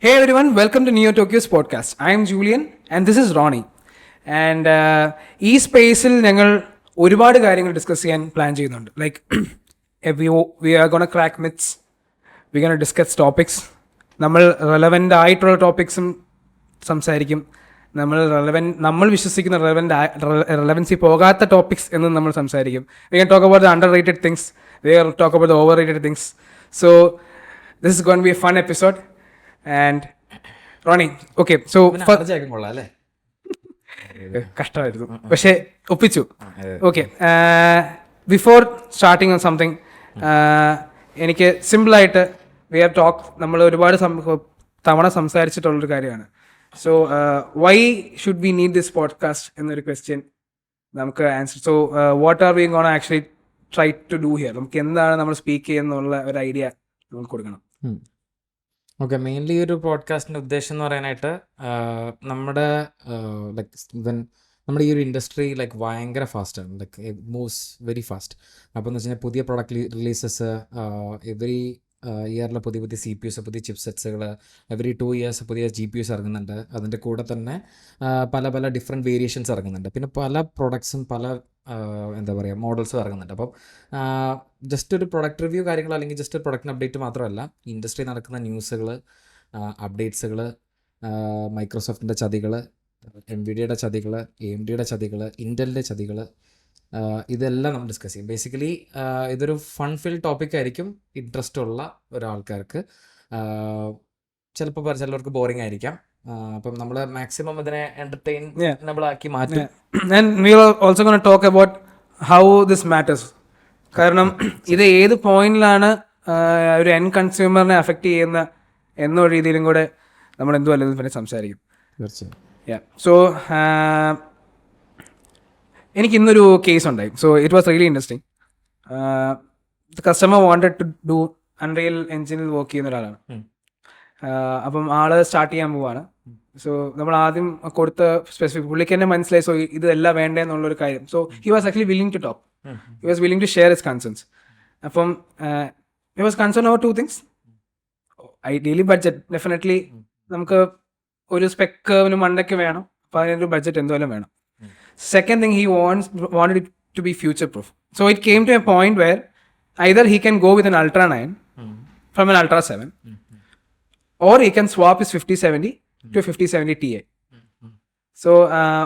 Hey everyone, welcome to Neo Tokyo's podcast. I am Julian and this is Ronnie. And ഈ സ്പേസിൽ ഞങ്ങൾ ഒരുപാട് കാര്യങ്ങൾ ഡിസ്കസ് ചെയ്യാൻ പ്ലാൻ ചെയ്യുന്നുണ്ട്. Like we are gonna crack myths, V gonna discuss topics. നമ്മൾ relevant ആയിട്ടുള്ള ടോപ്പിക്സും സംസാരിക്കും. നമ്മൾ വിശ്വസിക്കുന്ന റെലവൻസി പോകാത്ത ടോപ്പിക്സ് എന്നും നമ്മൾ സംസാരിക്കും. We can talk about the underrated things, we can talk about the overrated things. So this is gonna be a fun episode. And Roni, okay, so കഷ്ടമായിരുന്നു പക്ഷെ ഒപ്പിച്ചു. Okay, before starting on something, എനിക്ക് സിമ്പിളായിട്ട് നമ്മൾ ഒരുപാട് തവണ സംസാരിച്ചിട്ടുള്ളൊരു കാര്യമാണ്. So why should we need this podcast എന്നൊരു ക്വസ്റ്റ്യൻ നമുക്ക് answer. So what are we gonna actually try to do here? നമുക്ക് എന്താണ് നമ്മൾ സ്പീക്ക് ചെയ്യുന്നുള്ള ഒരു ഐഡിയ നമുക്ക് കൊടുക്കണം. ഓക്കെ, മെയിൻലി ഒരു പോഡ്കാസ്റ്റിൻ്റെ ഉദ്ദേശം എന്ന് പറയാനായിട്ട് നമ്മുടെ ലൈക്ക് ഇവൻ നമ്മുടെ ഈ ഒരു ഇൻഡസ്ട്രി ലൈക്ക് ഭയങ്കര ഫാസ്റ്റാണ്, ലൈക്ക് മൂവ്സ് വെരി ഫാസ്റ്റ്. അപ്പോൾ എന്ന് വെച്ച് കഴിഞ്ഞാൽ പുതിയ പ്രൊഡക്റ്റ് റിലീസസ് എവറി ഇയറിൽ പുതിയ പുതിയ CPUs, പുതിയ ചിപ്സെറ്റ്സുകൾ, എവറി 2 years പുതിയ GPUs ഇറങ്ങുന്നുണ്ട്. അതിൻ്റെ കൂടെ തന്നെ പല പല ഡിഫറെൻറ്റ് വേരിയേഷൻസ് ഇറങ്ങുന്നുണ്ട്. പിന്നെ പല പ്രൊഡക്ട്സും പല എന്താ പറയുക മോഡൽസും ഇറങ്ങുന്നുണ്ട്. അപ്പം ജസ്റ്റ് ഒരു പ്രൊഡക്റ്റ് റിവ്യൂ കാര്യങ്ങൾ അല്ലെങ്കിൽ ജസ്റ്റ് ഒരു പ്രൊഡക്റ്റിന് അപ്ഡേറ്റ് മാത്രമല്ല, ഇൻഡസ്ട്രി നടക്കുന്ന ന്യൂസുകൾ, അപ്ഡേറ്റ്സുകൾ, മൈക്രോസോഫ്റ്റിൻ്റെ ചതികൾ, NVIDIAയുടെ ചതികൾ, AMDയുടെ ചതികൾ, ഇൻ്റലിൻ്റെ ചതികൾ, ഇതെല്ലാം നമ്മൾ ഡിസ്കസ് ചെയ്യും. ബേസിക്കലി ഇതൊരു ഫൺ ഫിൽ ടോപ്പിക് ആയിരിക്കും. ഇൻട്രസ്റ്റ് ഉള്ള ഒരാൾക്കാർക്ക് ചിലർക്ക് ബോറിംഗ് ആയിരിക്കാം. അപ്പം നമ്മൾ മാക്സിമം ഇതിനെ എന്റർടൈനബിൾ ആക്കി മാറ്റും. And we are also going to talk about how this matters. കാരണം ഇത് ഏത് പോയിന്റിലാണ് ഒരു എൻ കൺസ്യൂമറിനെ അഫക്റ്റ് ചെയ്യുന്ന എന്ന രീതിയിലും കൂടെ നമ്മൾ എന്തുമല്ല പിന്നെ സംസാരിക്കും. തീർച്ചയായും. സോ എനിക്ക് ഇന്നൊരു കേസ് ഉണ്ടായി. So it was really interesting. The customer wanted to do Unreal എഞ്ചിനിൽ വർക്ക് ചെയ്യുന്ന ഒരാളാണ്. അപ്പം ആള് സ്റ്റാർട്ട് ചെയ്യാൻ പോവാണ്. സോ നമ്മൾ ആദ്യം കൊടുത്ത സ്പെസിഫിക് പുള്ളിക്ക് തന്നെ മനസ്സിലായി. സോ ഇതെല്ലാം വേണ്ടതെന്നുള്ളൊരു കാര്യം. So he was actually willing to talk, he was willing to share his concerns. അപ്പം he was concern over 2 things. Ideally budget, definitely നമുക്ക് ഒരു സ്പെക്കിന് മണ്ടയ്ക്ക് വേണം. അപ്പം അതിനൊരു ബഡ്ജറ്റ് എന്തുവല്ല വേണം. Second thing, he wanted it to be future proof. So it came to a point where either he can go with an Ultra 9 from an Ultra 7, or he can swap his 5070 to a 5070 Ti. So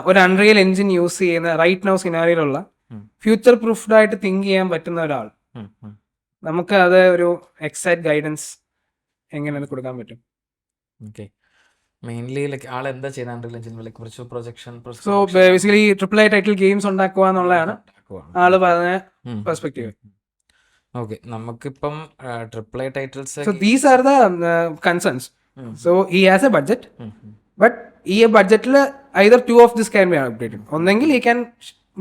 ഒരു unreal engine use ചെയ്യുന്ന right now സിനാരിയിലുള്ള future proofed ആയിട്ട് think ചെയ്യാൻ പറ്റുന്ന ഒരാൾ, നമുക്ക് അത് ഒരു exact guidance എങ്ങനെ കൊടുക്കാൻ പറ്റും? ഓക്കെ, മെയിൻലി ലൈക്ക് ആൾ എന്താ ചെയ്യുന്നത്, കുറച്ച് projection. So basically AAA title games ഉണ്ടാക്കുക എന്നുള്ളതാണ് ആള് പറഞ്ഞ പെർസ്പെക്റ്റീവ്. ഓക്കെ, നമുക്കിപ്പം AAA titles. So these are the concerns. So he has a budget, but ഈ ബഡ്ജറ്റിൽ either 2 of this can be updated. ഒന്നെങ്കിൽ he can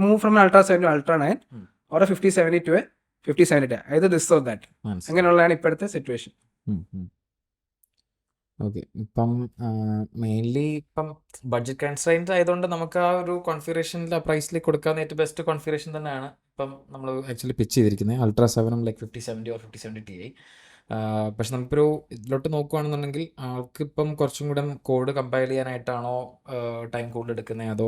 move from an Ultra 7 to Ultra 9 or a 5070 to a 5070. either this or that. അങ്ങനെയുള്ളതാണ് ഇപ്പോഴത്തെ situation. Okay, ഇപ്പം mainly ഇപ്പം budget constraints ആയതുകൊണ്ട് നമുക്ക് ആ ഒരു കോൺഫിഗറേഷനിൽ ആ പ്രൈസിൽ കൊടുക്കാവുന്ന ഏറ്റവും ബെസ്റ്റ് കോൺഫിഗറേഷൻ തന്നെയാണ് ഇപ്പം നമ്മൾ ആക്ച്വലി പിച്ച് ചെയ്തിരിക്കുന്നത്. Ultra 7 like 5070 or 5070 Ti. പക്ഷെ നമുക്കൊരു ഇതിലോട്ട് നോക്കുകയാണെന്നുണ്ടെങ്കിൽ ആൾക്ക് ഇപ്പം കുറച്ചും കൂടെ കോഡ് കമ്പയർ ചെയ്യാനായിട്ടാണോ ടൈം കൂടുതൽ എടുക്കുന്നത്, അതോ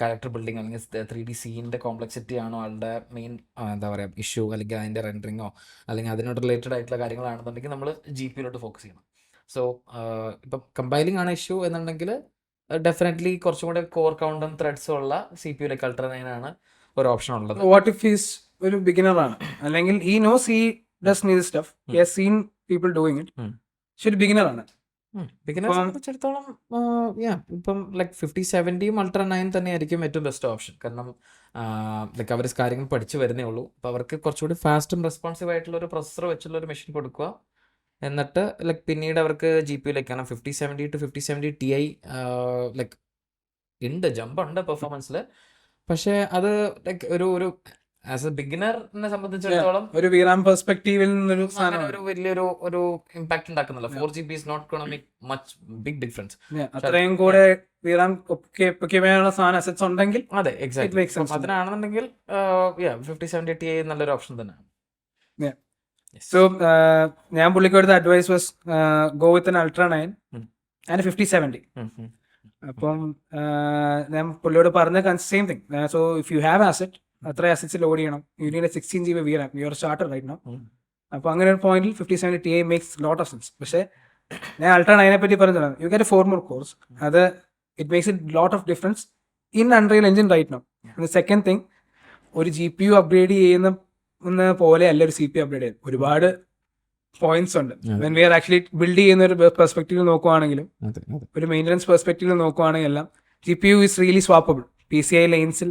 ക്യാരക്ടർ ബിൽഡിംഗ് അല്ലെങ്കിൽ 3D സീനിൻ്റെ കോംപ്ലക്സിറ്റി ആണോ ആളുടെ മെയിൻ എന്താ പറയുക ഇഷ്യൂ, അല്ലെങ്കിൽ അതിൻ്റെ റെൻഡറിങ്ങോ അല്ലെങ്കിൽ അതിനോട് റിലേറ്റഡ് ആയിട്ടുള്ള കാര്യങ്ങളാണെന്നുണ്ടെങ്കിൽ നമ്മൾ GPUലോട്ട് ഫോക്കസ് ചെയ്യണം. സോ ഇപ്പം കമ്പൈലിംഗ് ആണ് ഇഷ്യൂ എന്നുണ്ടെങ്കിൽ ഡെഫിനറ്റ്ലി കുറച്ചും കൂടെ കോർ കൗണ്ടും ത്രെഡ്സും ഉള്ള CPU ലൈക്ക് Ultra 9 ആണ് ഒരു ഓപ്ഷൻ ഉള്ളത്. വാട്ട് ഇഫ് ഹീസ് ഒരു ബിഗിനർ ആണ്, അല്ലെങ്കിൽ he knows he does need stuff, he has seen people doing it, ശരി ബിഗിനർ ആണ്. ബിഗിനേഴ്സിനെ സംബന്ധിച്ചിടത്തോളം ഇപ്പം ലൈക്ക് 5070 Ultra 9 തന്നെയായിരിക്കും ഏറ്റവും ബെസ്റ്റ് ഓപ്ഷൻ. കാരണം ലൈക്ക് അവർ കാര്യങ്ങൾ പഠിച്ചു വരുന്നേ ഉള്ളൂ. അപ്പോൾ അവർക്ക് കുറച്ചുകൂടി ഫാസ്റ്റും റെസ്പോൺസീവ് ആയിട്ടുള്ള ഒരു പ്രൊസസ്സർ വെച്ചുള്ള ഒരു മെഷീൻ കൊടുക്കുക. എന്നിട്ട് ലൈക്ക് പിന്നീട് അവർക്ക് GPUയിലേക്ക്, കാരണം 5070 to 5070 Ti ലൈക്ക് ഉണ്ട്, ജമ്പ് ഉണ്ട് പെർഫോമൻസിൽ. പക്ഷേ അത് ലൈക്ക് ഒരു ആസ് എ ബിഗിനറിനെ സംബന്ധിച്ചിടത്തോളം ഒരു VRAM പെർസ്പെക്റ്റീവിൽ നിന്നൊരു ഒരു വലിയൊരു ഒരു ഇമ്പാക്ട് ഉണ്ടാക്കുന്നില്ല. 4GB is not gonna make much big difference. അത്രയും കൂടെ VRAM സാധനം അസറ്റ്സ് ഉണ്ടെങ്കിൽ അതെ, എക്സാക്ട്. അതിനാണെന്നുണ്ടെങ്കിൽ 5070 Ti നല്ലൊരു ഓപ്ഷൻ തന്നെയാണ്. സോ ഞാൻ പുള്ളിക്ക് കൊടുത്ത advice was go with an Ultra 9 and 5070. അപ്പം ഞാൻ പുള്ളിയോട് പറഞ്ഞ same thing. So if you have asset, അത്ര ആസറ്റ്സ് ലോഡ് ചെയ്യണം, you need 16 GB VRAM, you are starter right now. അപ്പോൾ അങ്ങനെ ഒരു പോയിന്റിൽ 5070 Ti makes lot of sense. പക്ഷേ ഞാൻ അൾട്രാ 9 പറ്റി പറഞ്ഞതാണ്, യു ഗെറ്റ് 4 more കോഴ്സ്. അത് it makes it lot of difference in Unreal Engine right now. Second thing, ഒരു GPU അപ്ഗ്രേഡ് ചെയ്യുന്ന പോലെ അല്ല ഒരു CPU അപ്ഗ്രേഡ് ചെയ്യുന്നത്. ഒരുപാട് പോയിന്റ്സ് ഉണ്ട്. When we are actually build ചെയ്യുന്ന ഒരു പെർസ്പെക്റ്റീവ് നോക്കുവാണെങ്കിലും, ഒരു മെയിൻ്റനൻസ് പെർസ്പെക്റ്റീവ് നോക്കുവാണെങ്കിൽ എല്ലാം GPU is really swappable. PCI ലൈൻസിൽ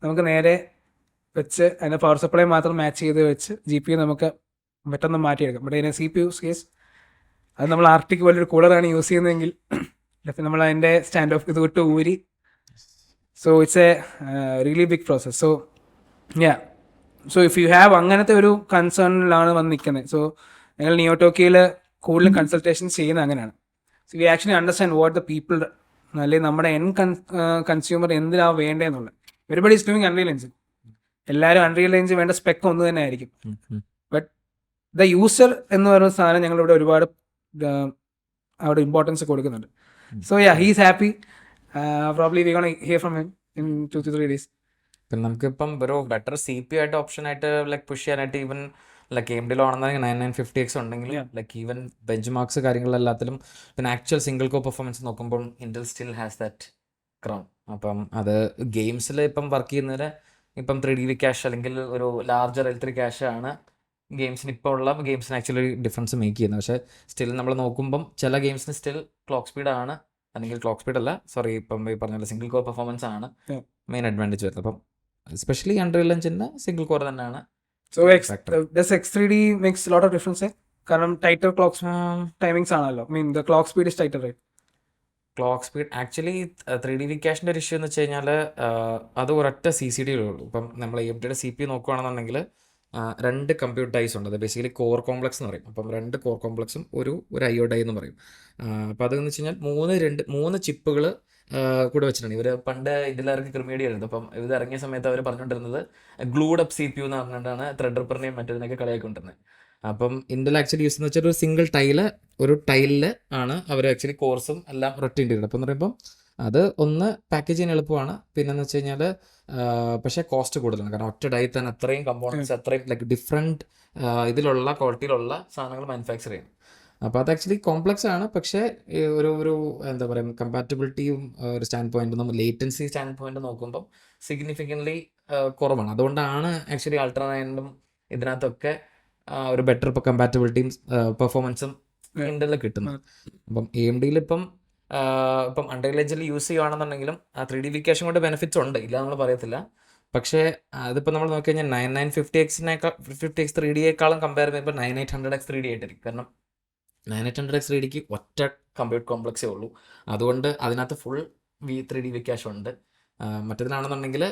നമുക്ക് നേരെ വെച്ച് അതിൻ്റെ പവർ സപ്ലൈ മാത്രം മാച്ച് ചെയ്ത് വെച്ച് GPU നമുക്ക് പെട്ടെന്ന് മാറ്റിയെടുക്കാം. ബട്ട് അതിന് CPU കേസ് അത് നമ്മൾ ആർട്ടിക് പോലൊരു കൂളറാണ് യൂസ് ചെയ്യുന്നതെങ്കിൽ നമ്മൾ അതിൻ്റെ സ്റ്റാൻഡ് ഓഫ് ഇത് വിട്ട് ഊരി. So it's a really big process. So so if you have അങ്ങനത്തെ ഒരു കൺസേണിലാണ് വന്ന് നിൽക്കുന്നത്. സോ ഞങ്ങൾ നിയോടോക്കിയിൽ കൂടുതലും കൺസൾട്ടേഷൻസ് ചെയ്യുന്നത് അങ്ങനെയാണ്. So we actually understand what the people, അല്ലെങ്കിൽ നമ്മുടെ കൺസ്യൂമർ എന്തിനാണ് വേണ്ടതെന്നുള്ളത്. Everybody is doing unreal engine. എല്ലാവരും അൺറിയൽ എഞ്ചിൻ വേണ്ട സ്പെക്ക് ഒന്ന് തന്നെ ആയിരിക്കും. ബട്ട് ദ യൂസർ എന്ന് പറയുന്ന സാധനം ഞങ്ങളിവിടെ ഒരുപാട് അവിടെ ഇമ്പോർട്ടൻസ് കൊടുക്കുന്നുണ്ട്. So he's happy. Probably V gonna here from him in 2 to 3 days. പിന്നെ നമുക്കിപ്പം ഒരു ബെറ്റർ CPU ആയിട്ട് ഓപ്ഷൻ ആയിട്ട് ലൈക്ക് പുഷ് ചെയ്യാനായിട്ട് ഈവൻ ലൈക്ക് AMD-ലാണെന്നുണ്ടെങ്കിൽ 9950X ഉണ്ടെങ്കിൽ ലൈക്ക് ഈവൻ ബെഞ്ച് മാർക്സ് കാര്യങ്ങളെല്ലാത്തിലും പിന്നെ ആക്ച്വൽ സിംഗിൾ കോ പെർഫോമൻസ് നോക്കുമ്പോൾ Intel still has that crown. അപ്പം അത് ഗെയിംസിൽ ഇപ്പം വർക്ക് ചെയ്യുന്നതിന് ഇപ്പം 3D ക്യാഷ് അല്ലെങ്കിൽ ഒരു ലാർജർ L3 ക്യാഷ് ആണ് ഗെയിംസിന് ഇപ്പോൾ ഉള്ള ഗെയിംസിന് ആക്ച്വലി ഡിഫറൻസ് മേക്ക് ചെയ്യുന്നത്. പക്ഷേ സ്റ്റിൽ നമ്മൾ നോക്കുമ്പം ചില ഗെയിംസിന് സ്റ്റിൽ ക്ലോക്ക് സ്പീഡാണ്, അല്ലെങ്കിൽ ക്ലോക്ക് സ്പീഡ് അല്ല സോറി, ഇപ്പം ഈ പറഞ്ഞ സിംഗിൾ കോർ പെർഫോമൻസ് ആണ് മെയിൻ അഡ്വാൻറ്റേജ് വരുന്നത്. അപ്പം എസ്പെഷ്യലി അൺറിയൽ എഞ്ചിന് സിംഗിൾ കോർ തന്നെയാണ്. So does X3D makes a lot of difference? കാരണം ടൈറ്റർ ക്ലോക്ക് ടൈമിങ്സ് ആണല്ലോ. Mean the clock speed is tighter, right? Clock speed actually 3D ക്യാഷിൻ്റെ ഒരു ഇഷ്യൂ എന്ന് വെച്ച് കഴിഞ്ഞാൽ അത് ഒരൊറ്റ CCD-യിലേ ഉള്ളൂ. ഇപ്പം നമ്മൾ AMD-യുടെ CPU നോക്കുകയാണെന്നുണ്ടെങ്കിൽ 2 കമ്പ്യൂട്ട് ഡൈസ് ഉണ്ട്. അത് ബേസിക്കലി കോർ കോംപ്ലക്സ് എന്ന് പറയും. അപ്പം 2 കോർ കോംപ്ലക്സും ഒരു IO ഡൈ എന്ന് പറയും. അപ്പോൾ അതെന്ന് വെച്ച് കഴിഞ്ഞാൽ 3 ചിപ്പുകൾ കൂടെ വെച്ചിട്ടുണ്ട്. ഇവർ പണ്ട് ഇതിലിറങ്ങി ക്രിമേഡിയായിരുന്നു. അപ്പം ഇത് ഇറങ്ങിയ സമയത്ത് അവർ പറഞ്ഞുകൊണ്ടിരുന്നത് ഗ്ലൂഡ് അപ്പ് CPU എന്ന് പറഞ്ഞിട്ടാണ് ത്രെഡ്രിപ്പറിനെയും മറ്റേതിനൊക്കെ കളിയാക്കൊണ്ടിരുന്നത്. അപ്പം ഇന്റൽ ആക്ച്വലി യൂസ് എന്ന് വെച്ചാൽ ഒരു ടൈലിൽ ആണ് അവർ ആക്ച്വലി കോഴ്സും എല്ലാം ഒരൊറ്റ ഇൻറ്റീരിയർ. അപ്പം എന്ന് പറയുമ്പം അത് ഒന്ന് പാക്കേജ് ചെയ്യാൻ എളുപ്പമാണ്. പിന്നെന്ന് വെച്ച് കഴിഞ്ഞാൽ പക്ഷേ കോസ്റ്റ് കൂടുതലാണ്. കാരണം ഒറ്റ ഡൈ തന്നെ അത്രയും കമ്പോണൻസ്, അത്രയും ലൈക്ക് ഡിഫറെൻറ്റ് ഇതിലുള്ള ക്വാളിറ്റിയിലുള്ള സാധനങ്ങൾ മാനുഫാക്ചർ ചെയ്യും. അപ്പോൾ അത് ആക്ച്വലി കോംപ്ലക്സ് ആണ്. പക്ഷേ ഒരു എന്താ പറയുക, കമ്പാറ്റബിലിറ്റിയും ഒരു സ്റ്റാൻഡ് പോയിന്റ്, നമ്മൾ ലേറ്റൻസി സ്റ്റാൻഡ് പോയിന്റ് നോക്കുമ്പോൾ സിഗ്നിഫിക്കൻ്റ്ലി കുറവാണ്. അതുകൊണ്ടാണ് ആക്ച്വലി അൾട്രാ 9 ഇതിനകത്തൊക്കെ ഒരു ബെറ്റർ ഇപ്പോൾ കമ്പാറ്റബിലിറ്റിയും പെർഫോമൻസും ഇന്റലിൽ കിട്ടുന്നത്. അപ്പം AMD-യിൽ ഇപ്പം അൺറിയൽ എഞ്ചിനിൽ യൂസ് ചെയ്യുകയാണെന്നുണ്ടെങ്കിലും 3D ക്യാഷും കൊണ്ട് ബെനിഫിറ്റ്സ് ഉണ്ട്, ഇല്ല നമ്മൾ പറയത്തില്ല. പക്ഷേ അതിപ്പോൾ നമ്മൾ നോക്കി കഴിഞ്ഞാൽ 9950X 3D-യേക്കാളും കമ്പയർ ചെയ്യുമ്പോൾ 9800X 3D ആയിട്ടായിരിക്കും. കാരണം 9800X 3Dക്ക് ഒറ്റ കമ്പ്യൂട്ട് കോംപ്ലക്സേ ഉള്ളൂ. അതുകൊണ്ട് അതിനകത്ത് ഫുൾ 3D ക്യാഷ് ഉണ്ട്. മറ്റേതിനാണെന്നുണ്ടെങ്കിൽ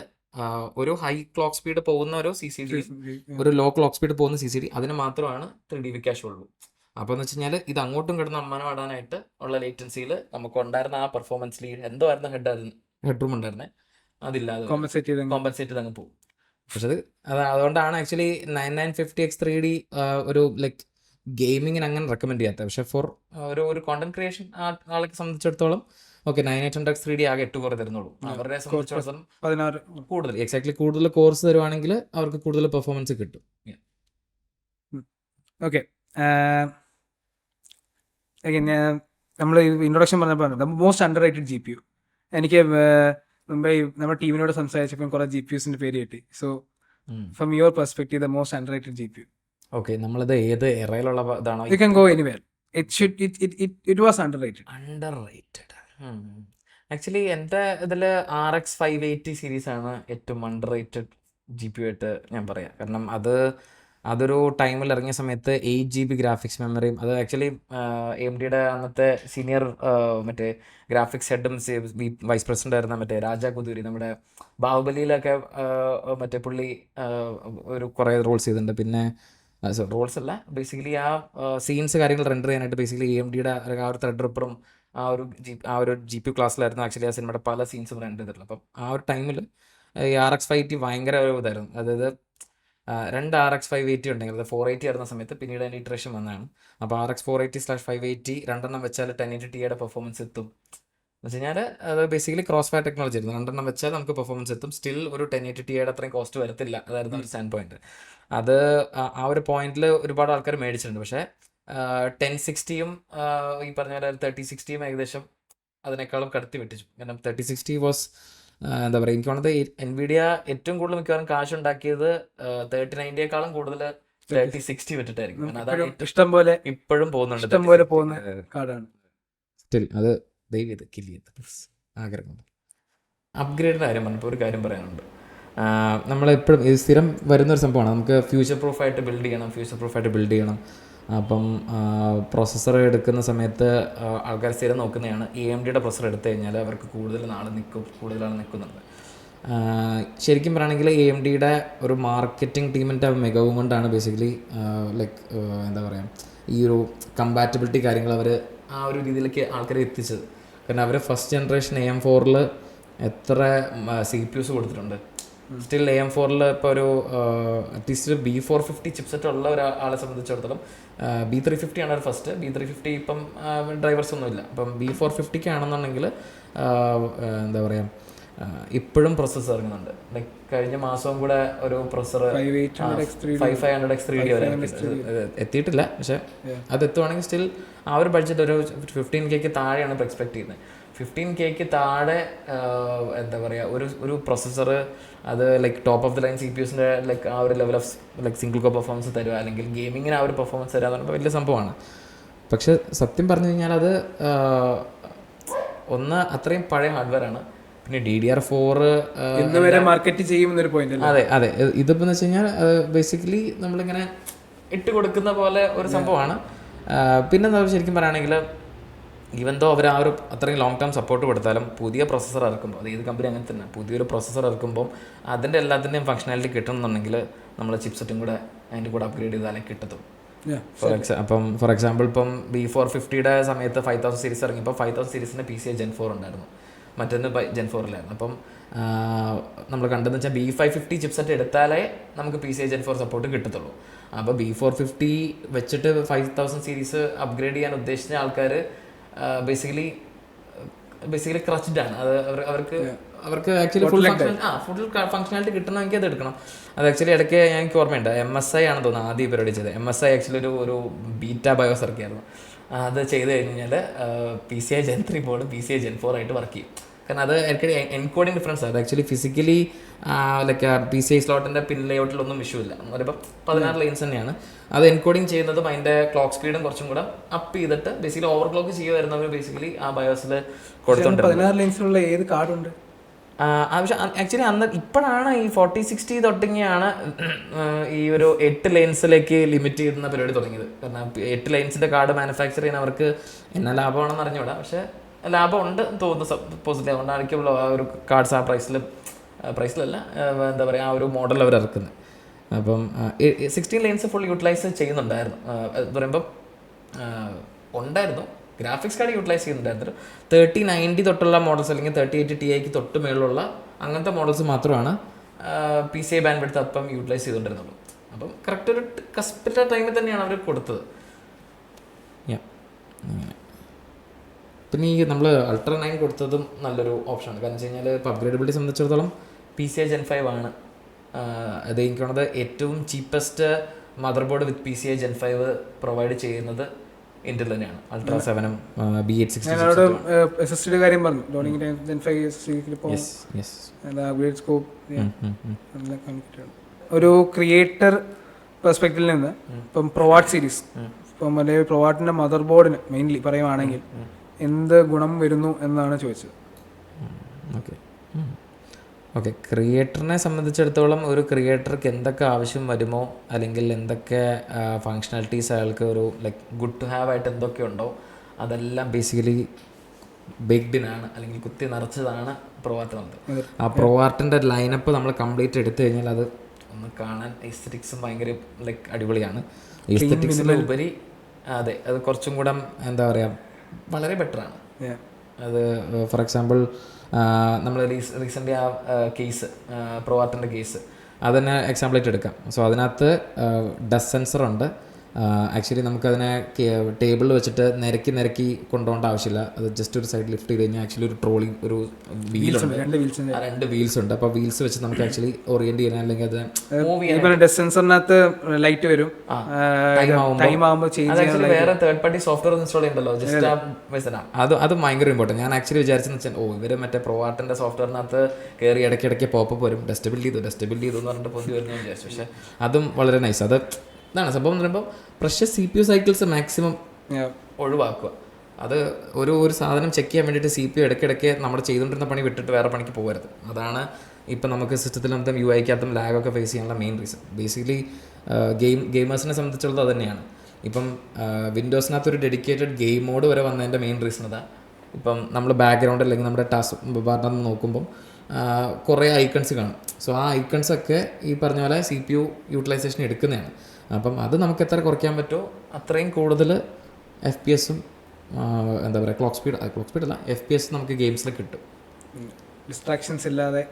ഒരു ഹൈ ക്ലോക്ക് സ്പീഡ് പോകുന്ന ഒരു CCD, ഒരു ലോ ക്ലോക്ക് സ്പീഡ് പോകുന്ന CCD, അതിന് മാത്രമാണ് 3D ക്യാഷ് ഉള്ളൂ. അപ്പോൾ എന്ന് വെച്ച് കഴിഞ്ഞാൽ ഇത് അങ്ങോട്ടും കിടന്ന് അമ്മാനമാടാനായിട്ട് ഉള്ള ലേറ്റൻസിയിൽ നമുക്ക് ഉണ്ടായിരുന്ന ആ പെർഫോമൻസിൽ എന്തോ ആയിരുന്നു ഹെഡ് റൂം ഉണ്ടായിരുന്നത്, അതില്ലാതെ കോമ്പൻസേറ്റ് ചെയ്ത് അങ്ങ് പോകും. പക്ഷെ അതുകൊണ്ടാണ് ആക്ച്വലി 9950X 3D ഒരു ലൈക്ക് ഗെയിമിങ്ങിന് അങ്ങനെ റെക്കമെൻഡ് ചെയ്യാത്തത്. പക്ഷേ ഫോർ ഒരു കോണ്ടന്റ് ക്രിയേഷൻ ആളെ സംബന്ധിച്ചിടത്തോളം ഓക്കെ 9800X 3D ആകെ 8 കോർ തരുന്നുള്ളൂ. അവരെ സംബന്ധിച്ചിടത്തോളം 16 കൂടുതൽ എക്സാക്ട്ലി കൂടുതൽ കോഴ്സ് തരുവാണെങ്കിൽ അവർക്ക് കൂടുതൽ പെർഫോമൻസ് കിട്ടും. ഓക്കെ, നമ്മൾ ഇൻട്രൊഡക്ഷൻ പറഞ്ഞപ്പോൾ മോസ്റ്റ് അണ്ടർ റേറ്റഡ് GPU, എനിക്ക് മുമ്പേ നമ്മുടെ ടീമിനോട് സംസാരിച്ചപ്പോൾ കുറേ GPUസിൻ്റെ പേര് കിട്ടി. So from your perspective the most underrated GPU. Okay, നമ്മളിത് ഏത് എറയിലുള്ള ഇതാണോ? You can go anywhere. It was under rated. Actually എൻ്റെ ഇതിൽ RX 580 സീരീസാണ് ഏറ്റവും അണ്ടർ റേറ്റഡ് GPU ആയിട്ട് ഞാൻ പറയാം. കാരണം അതൊരു ടൈമിൽ ഇറങ്ങിയ സമയത്ത് 8GB ഗ്രാഫിക്സ് മെമ്മറിയും, അത് ആക്ച്വലി AMD-യുടെ അന്നത്തെ സീനിയർ മറ്റേ ഗ്രാഫിക്സ് ഹെഡും വൈസ് പ്രസിഡന്റ് ആയിരുന്ന മറ്റേ രാജ കുദൂരി, നമ്മുടെ ബാഹുബലിയിലൊക്കെ മറ്റേ പുള്ളി ഒരു കുറേ റോൾസ് ചെയ്തിട്ടുണ്ട്. പിന്നെ റോൾസ് അല്ല, ബേസിക്കലി ആ സീൻസ് കാര്യങ്ങൾ റെൻഡർ ചെയ്യാനായിട്ട് ബേസിക്കലി AMD-യുടെ ആ ഒരു ത്രെഡ്രിപ്പറും ആ ഒരു GPU ക്ലാസ്സിലായിരുന്നു ആക്ച്വലി ആ സിനിമയുടെ പല സീൻസും റെൻഡർ ചെയ്തിട്ടുള്ളത്. അപ്പം ആ ഒരു ടൈമിൽ RX 580 ഭയങ്കര ഒരു ഇതായിരുന്നു. അതായത് രണ്ട് RX 580 ഉണ്ടെങ്കിൽ അത് 480 ആയിരുന്ന സമയത്ത് പിന്നീട് അതിൻ്റെ ഇറ്ററേഷൻ വന്നതാണ്. അപ്പോൾ RX 480/580 രണ്ടെണ്ണം വെച്ചാൽ 1080Tiയുടെ പെർഫോമൻസ് എത്തും എന്ന് വെച്ച് കഴിഞ്ഞാൽ അത് ബേസിക്കലി ക്രോസ് ഫയർ ടെക്നോളജി ആയിരുന്നു. രണ്ടെണ്ണം വെച്ചാൽ നമുക്ക് പെർഫോമൻസ് എത്തും, സ്റ്റിൽ ഒരു 1080Tiയുടെ അത്രയും കോസ്റ്റ് വരത്തില്ല. അതായിരുന്നു ഒരു സ്റ്റാൻഡ് പോയിന്റ്. അത് ആ ഒരു പോയിന്റിൽ ഒരുപാട് ആൾക്കാർ മേടിച്ചിട്ടുണ്ട്. പക്ഷേ 1060യും ഈ പറഞ്ഞ പോലെ 3060യും ഏകദേശം അതിനേക്കാളും കടത്തി വെട്ടിച്ചു. കാരണം 3060 വാസ് എന്താ പറയുക, എനിക്ക് തോന്നുന്നത് NVIDIA ഏറ്റവും കൂടുതൽ മിക്കവാറും കാശുണ്ടാക്കിയത് 3090യേക്കാളും കൂടുതൽ 3060 വിട്ടിട്ടായിരിക്കും. കാരണം അതാണ് ഇഷ്ടം പോലെ ഇപ്പോഴും പോകുന്നുണ്ട്. ഇഷ്ടം പോലെ പോകുന്ന കാർഡാണ്. സ്റ്റിൽ അത് ദൈവം ചെയ്ത് കില്ല് ചെയ്ത് ആഗ്രഹം. അപ്ഗ്രേഡിൻ്റെ കാര്യം പറഞ്ഞപ്പോൾ ഒരു കാര്യം പറയാനുണ്ട്. നമ്മളെപ്പോഴും ഇത് സ്ഥിരം വരുന്നൊരു സംഭവമാണ്. നമുക്ക് ഫ്യൂച്ചർ പ്രൂഫായിട്ട് ബിൽഡ് ചെയ്യണം. അപ്പം പ്രോസസ്സർ എടുക്കുന്ന സമയത്ത് ആൾക്കാർ സ്ഥിരം നോക്കുന്നതാണ് AMDയുടെ പ്രൊസസ്സർ എടുത്തു കഴിഞ്ഞാൽ അവർക്ക് കൂടുതൽ നാൾ നിൽക്കുന്നുണ്ട്. ശരിക്കും പറയുകയാണെങ്കിൽ AMDയുടെ ഒരു മാർക്കറ്റിംഗ് ടീമിൻ്റെ മികവും കൊണ്ടാണ് ബേസിക്കലി ലൈക്ക് എന്താ പറയുക, ഈ ഒരു കമ്പാറ്റബിലിറ്റി കാര്യങ്ങൾ അവർ ആ ഒരു രീതിയിലേക്ക് ആൾക്കാരെ എത്തിച്ചത്. കാരണം അവർ ഫസ്റ്റ് ജനറേഷൻ AM4 എത്ര CPUs കൊടുത്തിട്ടുണ്ട്. സ്റ്റിൽ AM4 ഇപ്പോൾ ഒരു അറ്റ്ലീസ്റ്റ് B450 ചിപ്സെറ്റ് ഉള്ള ഒരാളെ സംബന്ധിച്ചിടത്തോളം B350 ആണ് ഒരു ഫസ്റ്റ്. B350 ഇപ്പം ഡ്രൈവേഴ്സ് ഒന്നുമില്ല. അപ്പം B450 ആണെന്നുണ്ടെങ്കിൽ എന്താ പറയുക, ഇപ്പോഴും പ്രോസസ്സർ ഇറങ്ങുന്നുണ്ട്. ലൈക്ക് കഴിഞ്ഞ മാസവും കൂടെ ഒരു പ്രൊസസ്സർ 5500X3D വരെ എത്തിയിട്ടില്ല. പക്ഷേ അത് എത്തുവാണെങ്കിൽ സ്റ്റിൽ ആ ഒരു ബഡ്ജറ്റ് ഒരു 15K താഴെയാണ് ഇപ്പോൾ എക്സ്പെക്ട് ചെയ്യുന്നത്. 15K താഴെ എന്താ പറയുക, ഒരു പ്രൊസസ്സർ അത് like top of the line CPUസിൻ്റെ ലൈക്ക് ആ ഒരു level of like single core performance തരുക, അല്ലെങ്കിൽ ഗെയിമിങ്ങിന് ആ ഒരു പെർഫോമൻസ് തരിക എന്ന് പറയുമ്പോൾ വലിയ സംഭവമാണ്. പക്ഷെ സത്യം പറഞ്ഞു കഴിഞ്ഞാൽ അത് ഒന്ന് അത്രയും പഴയ ഹാർഡ്വെയർ ആണ്. പിന്നെ DDR4 മാർക്കറ്റ് ചെയ്യുന്നൊരു പോയിന്റ്. അതെ ഇതിപ്പോൾ എന്ന് വെച്ച് കഴിഞ്ഞാൽ ബേസിക്കലി നമ്മളിങ്ങനെ ഇട്ട് കൊടുക്കുന്ന പോലെ ഒരു സംഭവമാണ്. പിന്നെ ശരിക്കും പറയുകയാണെങ്കിൽ ഈവൻ ദോ അവർ ആ ഒരു അത്രയും ലോങ് ടേം സപ്പോർട്ട് കൊടുത്താലും പുതിയ പ്രൊസസ്സർ ഇറക്കുമ്പോൾ, അത് ഏത് കമ്പനി അങ്ങനെ തന്നെ, പുതിയൊരു പ്രൊസസ്സർ ഇറക്കുമ്പോൾ അതിൻ്റെ എല്ലാത്തിൻ്റെയും ഫംഗ്ഷനാലിറ്റി കിട്ടണമെന്നുണ്ടെങ്കിൽ നമ്മൾ ചിപ്സെറ്റും കൂടെ അതിൻ്റെ കൂടെ അപ്ഗ്രേഡ് ചെയ്താലേ കിട്ടത്തുള്ളൂ. ഫോർ എക്സാമ്പിൾ ഇപ്പം B450യുടെ സമയത്ത് 5000 സീരീസ് ഇറങ്ങിയപ്പോൾ 5000 സീരീസിൻ്റെ PCIe Gen 4 ഉണ്ടായിരുന്നു, മറ്റൊന്ന് Gen 4 അപ്പം നമ്മൾ കണ്ടെന്ന് വെച്ചാൽ B550 ചിപ്സെറ്റ് എടുത്താലേ നമുക്ക് PCIe Gen 4 സപ്പോർട്ട് കിട്ടത്തുള്ളൂ. അപ്പോൾ B450 വെച്ചിട്ട് 5000 സീരീസ് അപ്ഗ്രേഡ് ചെയ്യാൻ ഉദ്ദേശിച്ച ആൾക്കാർ ബേസിക്കലി ക്രച്ച്ഡ് ആണ്. അത് അവർക്ക് ആക്ച്വലി ഫുൾ ഫംഗ്ഷനാലിറ്റി കിട്ടണമെങ്കിൽ അത് എടുക്കണം. അത് ആക്ച്വലി ഇടയ്ക്ക് എനിക്ക് ഓർമ്മയുണ്ട്, MSI ആണെന്ന് തോന്നുന്നു ആദ്യം പരിപാടി ചെയ്തത്. MSI ആക്ച്വലി ഒരു ബീറ്റ ബയോസ് ഇറക്കിയായിരുന്നു. അത് ചെയ്ത് കഴിഞ്ഞാൽ PCIe Gen 3 board PCIe Gen 4 ആയിട്ട് വർക്ക് ചെയ്യും. കാരണം അത് ആക്ച്വലി എൻകോഡിങ് ഡിഫറൻസ് ആണ്. അത് ആക്ച്വലി ഫിസിക്കലി ലൈക്ക് PCI സ്ലോട്ടിൻ്റെ പിൻ ലേഔട്ടിലൊന്നും ഇഷ്യൂ ഇല്ല. എന്ന് പറയുമ്പോൾ 16 ലൈൻസ് തന്നെയാണ്. അത് എൻകോഡിങ് ചെയ്യുന്നതും അതിൻ്റെ ക്ലോക്ക് സ്പീഡും കുറച്ചും കൂടെ അപ്പ് ചെയ്തിട്ട് ബേസിക്കലി ഓവർ ക്ലോക്ക് ചെയ്യുമായിരുന്നവർ ബേസിക്കലി ആ ബയോസിൽ കൊടുത്തോണ്ട് 16 ലൈൻസിലുള്ള ഏത് കാർഡുണ്ട് ആവശ്യം. ആക്ച്വലി അന്ന് ഇപ്പോഴാണ് ഈ 4060 തൊട്ടിങ്ങിയാണ് ഈ ഒരു 8 ലൈൻസിലേക്ക് ലിമിറ്റ് ചെയ്യുന്ന പരിപാടി തുടങ്ങിയത്. കാരണം 8 ലൈൻസിൻ്റെ കാർഡ് മാനുഫാക്ചർ ചെയ്യാൻ അവർക്ക് എന്നാ ലാഭമാണെന്ന് അറിഞ്ഞൂടാ, പക്ഷേ ലാഭമുണ്ട് തോന്നുന്നു പോസിറ്റീവ്. അതുകൊണ്ടായിരിക്കുമല്ലോ ആ ഒരു കാർഡ്സ് ആ പ്രൈസിലല്ല എന്താ പറയുക ആ ഒരു മോഡൽ അവർ ഇറക്കുന്നത്. അപ്പം 16 ലൈൻസ് ഫുൾ യൂട്ടിലൈസ് ചെയ്യുന്നുണ്ടായിരുന്നു. എന്ന് പറയുമ്പം ഉണ്ടായിരുന്നു, ഗ്രാഫിക്സ് കാർഡ് യൂട്ടിലൈസ് ചെയ്യുന്നുണ്ടായിരുന്നു. 3090 തൊട്ടുള്ള മോഡൽസ് അല്ലെങ്കിൽ 3080 Tiക്ക് തൊട്ട് മേളിലുള്ള അങ്ങനത്തെ മോഡൽസ് മാത്രമാണ് PCI ബാൻഡ് വിഡ്ത്ത് അപ്പം യൂട്ടിലൈസ് ചെയ്തുകൊണ്ടിരുന്നുള്ളൂ. അപ്പം കറക്റ്റ് ഒരു കസ്പിറ്റ ടൈമിൽ തന്നെയാണ് അവർ കൊടുത്തത്. പിന്നെ ഈ നമ്മൾ Ultra 9 കൊടുത്തതും നല്ലൊരു ഓപ്ഷനാണ്. കാരണം വെച്ച് കഴിഞ്ഞാൽ ഇപ്പോൾ അപ്ഗ്രേഡബിലിറ്റി സംബന്ധിച്ചിടത്തോളം PCI Gen 5 ആണ്. അത് എനിക്ക് തോന്നുന്നത് ഏറ്റവും ചീപ്പസ്റ്റ് മദർ ബോർഡ് വിത്ത് PCI Gen 5 പ്രൊവൈഡ് ചെയ്യുന്നത് Intel തന്നെയാണ്. Ultra 7 B860 കാര്യം പറഞ്ഞു. ഒരു ക്രിയേറ്റർ പെർസ്പെക്റ്റീവിൽ നിന്ന് ഇപ്പം പ്രൊവാർട്ട് സീരീസ്, ഇപ്പം അല്ലെങ്കിൽ പ്രൊവാർട്ടിൻ്റെ മദർ ബോർഡിന് മെയിൻലി പറയുവാണെങ്കിൽ എന്ത് ഗുണം വരുന്നു എന്നാണ് ചോദിച്ചത്. ഓക്കെ, ക്രിയേറ്ററിനെ സംബന്ധിച്ചിടത്തോളം ഒരു ക്രിയേറ്റർക്ക് എന്തൊക്കെ ആവശ്യം വരുമോ അല്ലെങ്കിൽ എന്തൊക്കെ ഫങ്ഷണാലിറ്റീസ് അയാൾക്ക് ഒരു ലൈക്ക് ഗുഡ് ടു ഹാവ് ആയിട്ട് എന്തൊക്കെ ഉണ്ടോ അതെല്ലാം ബേസിക്കലി ബേക്ക്ഡിനാണ് അല്ലെങ്കിൽ കുത്തി നിറച്ചതാണ് പ്രൊവാർട്ടിനകത്ത്. ആ പ്രൊവാർട്ടിൻ്റെ ലൈനപ്പ് നമ്മൾ കംപ്ലീറ്റ് എടുത്തു കഴിഞ്ഞാൽ അത് ഒന്ന് കാണാൻ എസ്തെറ്റിക്സും ഭയങ്കര ലൈക്ക് അടിപൊളിയാണ്. എസ്തെറ്റിക്സിന് ഉപരി അതെ അത് കുറച്ചും കൂടെ എന്താ പറയുക വളരെ ബെറ്ററാണ്. അത് ഫോർ എക്സാമ്പിൾ നമ്മൾ റീസെൻ്റ്ലി ആ കേസ് പ്രൊവാർട്ടിൻ്റെ കേസ് അതന്നെ എക്സാമ്പിളായിട്ട് എടുക്കാം. സോ അതിനകത്ത് ഡസ്റ്റ് സെൻസർ ഉണ്ട്. ആക്ച്വലി നമുക്കതിനെ ടേബിളിൽ വെച്ചിട്ട് നിരക്കി കൊണ്ടുപോകേണ്ട ആവശ്യമില്ല. അത് ജസ്റ്റ് ഒരു സൈഡ് ലിഫ്റ്റ് ചെയ്ത് കഴിഞ്ഞാൽ ആക്ച്വലി ഒരു ട്രോളി ഒരു വീലുണ്ട്, 2 വീൽസ് ഉണ്ട്. അപ്പോൾ വീൽസ് വെച്ച് നമുക്ക് ആക്ച്വലി ഓറിയൻറ്റ് ചെയ്യാൻ അല്ലെങ്കിൽ അത് മൂവ് ചെയ്യാൻ ഡസ്റ്റ് സെൻസറിനകത്ത് ലൈറ്റ് വരും, ടൈം ആകുമ്പോൾ ചേഞ്ച് വേറെ തേർഡ് പാർട്ടി സോഫ്റ്റ്വെയർ ഇൻസ്റ്റാൾ ചെയ്യണ്ടല്ലോ ജസ്റ്റ് അത് ഭയങ്കര ഇമ്പോർട്ടൻറ്റ്. ഞാൻ ആക്ച്വലി വിചാരിച്ചെന്ന് വെച്ചാൽ ഇവർ മറ്റേ പ്രൊവാർട്ടിൻ്റെ സോഫ്റ്റ്വെയറിനകത്ത് കയറി ഇടയ്ക്കിടയ്ക്ക് പോപ്പ് വരും, ഡസ്റ്റ് ബിൽഡ് ചെയ്തു എന്ന് പറഞ്ഞിട്ട് പൊന്തി വരുന്നു വിചാരിച്ചു. പക്ഷേ അതും വളരെ നൈസ്. അത് ഇതാണ് സംഭവം എന്ന് പറയുമ്പോൾ പ്രഷ്യസ് CPU സൈക്കിൾസ് മാക്സിമം ഒഴിവാക്കുക. അത് ഒരു സാധനം ചെക്ക് ചെയ്യാൻ വേണ്ടിയിട്ട് CPU ഇടയ്ക്കിടയ്ക്ക് നമ്മൾ ചെയ്തുകൊണ്ടിരുന്ന പണി വിട്ടിട്ട് വേറെ പണിക്ക് പോകരുത്. അതാണ് ഇപ്പം നമുക്ക് സിസ്റ്റത്തിനകത്തും UI-ക്കകത്തും ലാഗൊക്കെ ഫേസ് ചെയ്യാനുള്ള മെയിൻ റീസൺ. ബേസിക്കലി ഗെയിമേഴ്സിനെ സംബന്ധിച്ചുള്ളത് അത് തന്നെയാണ്. ഇപ്പം വിൻഡോസിനകത്ത് ഒരു ഡെഡിക്കേറ്റഡ് ഗെയിം മോഡ് വരെ വന്നതിൻ്റെ മെയിൻ റീസൺ അതാ. ഇപ്പം നമ്മൾ ബാക്ക്ഗ്രൗണ്ട് അല്ലെങ്കിൽ നമ്മുടെ ടാസ്ക് ബാറിൽ നോക്കുമ്പം കുറേ ഐക്കൺസ് കാണും. സോ ആ ഐക്കൺസൊക്കെ ഈ പറഞ്ഞ പോലെ CPU യൂട്ടിലൈസേഷൻ എടുക്കുന്നതാണ്. അപ്പം അത് നമുക്ക് എത്ര കുറയ്ക്കാൻ പറ്റുമോ അത്രയും കൂടുതൽ FPS-ഉം എന്താ പറയുക ക്ലോക്ക് സ്പീഡ് അല്ല FPS നമുക്ക് ഗെയിംസിൽ കിട്ടും. ഡിസ്ട്രാക്ഷൻസ് ഇല്ലാതെ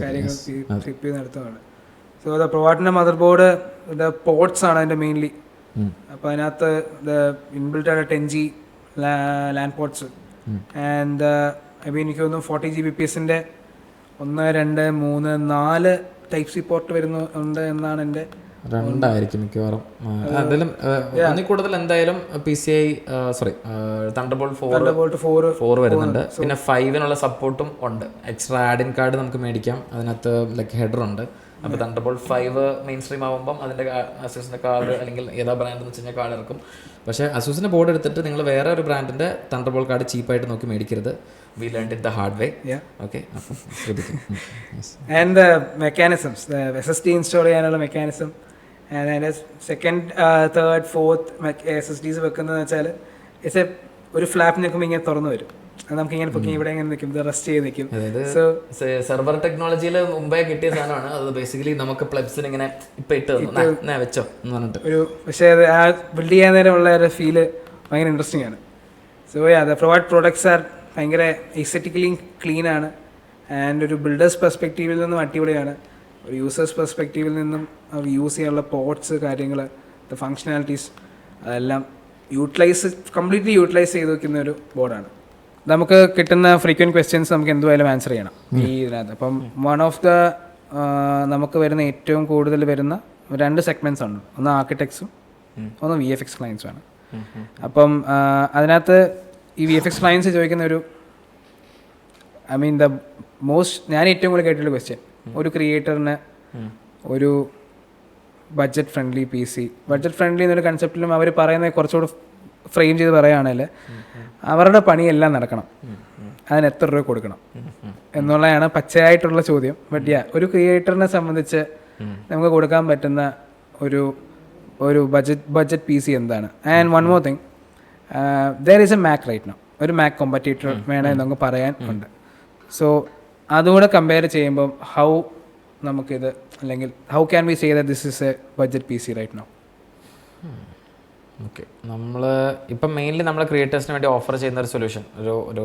കാര്യങ്ങൾ CPU നടത്തുകയാണ്. സോ പ്രൊവാർട്ടിൻ്റെ മദർ ബോർഡ് പോർട്സ് ആണ് അതിൻ്റെ മെയിൻലി. അപ്പോൾ അതിനകത്ത് ഇൻബിൽറ്റ് ആയിട്ട് 10G ലാൻഡ് പോർട്സ് ആൻഡ് എനിക്ക് തോന്നുന്നു 40 Gbps-ന്റെ 1, 2, 3, 4 ടൈപ്പ് സി പോർട്ട് വരുന്നുണ്ട് എന്നാണ് എൻ്റെ 2 ആയിരിക്കും മിക്കവാറും. എന്തായാലും ഒന്നിൽ കൂടുതൽ എന്തായാലും PCI Thunderbolt 4 വരുന്നുണ്ട്. പിന്നെ 5-നുള്ള സപ്പോർട്ടും ഉണ്ട്. എക്സ്ട്രാ ആഡ്-ഇൻ കാർഡ് നമുക്ക് മേടിക്കാം. അതിനകത്ത് ലൈക്ക് ഹെഡർ ഉണ്ട്. അപ്പോൾ Thunderbolt 5 മെയിൻ സ്ട്രീം ആകുമ്പം അതിൻ്റെ അസൂസിൻ്റെ കാർഡ് അല്ലെങ്കിൽ ഏതാ ബ്രാൻഡ് എന്ന് വെച്ച് കഴിഞ്ഞാൽ കാർഡ് ഇറക്കും. പക്ഷേ അസൂസിൻ്റെ ബോർഡ് എടുത്തിട്ട് നിങ്ങൾ വേറെ ഒരു ബ്രാൻഡിൻ്റെ Thunderbolt കാർഡ് ചീപ്പായിട്ട് നോക്കി മേടിക്കരുത്. We learned it the hard way. Okay, അപ്പം ശ്രദ്ധിക്കും. And the mechanisms, SSD install ചെയ്യാനുള്ള മെക്കാനിസം, അതിൻ്റെ സെക്കൻഡ്, തേർഡ്, ഫോർത്ത് SSDs വെക്കുന്നതെന്ന് വെച്ചാൽ ഒരു ഫ്ലാപ്പ് നിൽക്കുമ്പോൾ ഇങ്ങനെ തുറന്നു വരും. നമുക്ക് ഇങ്ങനെ പൊക്കി ഇവിടെ ഇങ്ങനെ നിൽക്കും, റെസ്റ്റ് ചെയ്ത് നിൽക്കും. സോ സെർവർ ടെക്നോളജിയിൽ മുമ്പേ കിട്ടിയ സാധനമാണ് അത്. ബേസിക്കലി നമുക്ക് പ്ലഗ്സിന് ഇങ്ങനെ ഇപ്പം ഇട്ട് വെച്ചോ എന്ന് പറഞ്ഞിട്ട് പക്ഷേ അത് ആ ബിൽഡ് ചെയ്യാൻ നേരമുള്ള ഒരു ഫീല് ഭയങ്കര ഇൻട്രസ്റ്റിംഗ് ആണ്. സോ ദ പ്രോഡക്ട്സ് ആർ ഭയങ്കര എസ്തെറ്റിക്കലി ക്ലീൻ ആണ്. ആൻഡ് ഒരു ബിൽഡേഴ്സ് പെർസ്പെക്റ്റീവിൽ നിന്നും അടിപൊളിയാണ്. ഒരു യൂസേഴ്സ് പെർസ്പെക്റ്റീവിൽ നിന്നും അവർ യൂസ് ചെയ്യാനുള്ള പോർട്സ്, കാര്യങ്ങൾ, ദ ഫങ്ഷണാലിറ്റീസ് അതെല്ലാം കംപ്ലീറ്റ്ലി യൂട്ടിലൈസ് ചെയ്ത് വയ്ക്കുന്ന ഒരു ബോർഡാണ്. നമുക്ക് കിട്ടുന്ന ഫ്രീക്വൻറ്റ് ക്വസ്റ്റ്യൻസ് നമുക്ക് എന്തുമായാലും ആൻസർ ചെയ്യണം ഈ ഇതിനകത്ത്. അപ്പം വൺ ഓഫ് ദ നമുക്ക് വരുന്ന ഏറ്റവും കൂടുതൽ വരുന്ന 2 സെഗ്മെൻറ്റ്സ് ഉണ്ട്. ഒന്ന് ആർക്കിടെക്ട്സും ഒന്ന് VFX ക്ലയൻസുമാണ്. അപ്പം അതിനകത്ത് ഈ VFX ക്ലയൻസ് ചോദിക്കുന്ന ഞാൻ ഏറ്റവും കൂടുതൽ കേട്ടിട്ടുള്ള ക്വസ്റ്റ്യൻ, ഒരു ക്രിയേറ്ററിന് ഒരു budget friendly PC, budget friendly എന്നൊരു കൺസെപ്റ്റിലും അവർ പറയുന്നത് കുറച്ചുകൂടി ഫ്രെയിം ചെയ്ത് പറയുകയാണെങ്കിൽ അവരുടെ പണിയെല്ലാം നടക്കണം, അതിന് എത്ര രൂപ കൊടുക്കണം എന്നുള്ളതാണ് പച്ചയായിട്ടുള്ള ചോദ്യം. ബട്ട് ഒരു ക്രിയേറ്ററിനെ സംബന്ധിച്ച് നമുക്ക് കൊടുക്കാൻ പറ്റുന്ന ഒരു ബഡ്ജറ്റ് PC എന്താണ്? And one more thing, there is a Mac right now, ഒരു മാക് കോമ്പറ്റീറ്റർ വേണമെന്ന് നമുക്ക് പറയാൻ ഉണ്ട്. സോ അതുകൂടെ കമ്പയർ ചെയ്യുമ്പോൾ നമുക്കിത് അല്ലെങ്കിൽ how can we say that this is a budget PC right now? Okay, നമ്മൾ ഇപ്പം മെയിൻലി നമ്മൾ ക്രിയേറ്റേഴ്സിന് വേണ്ടി ഓഫർ ചെയ്യുന്ന ഒരു സൊല്യൂഷൻ, ഒരു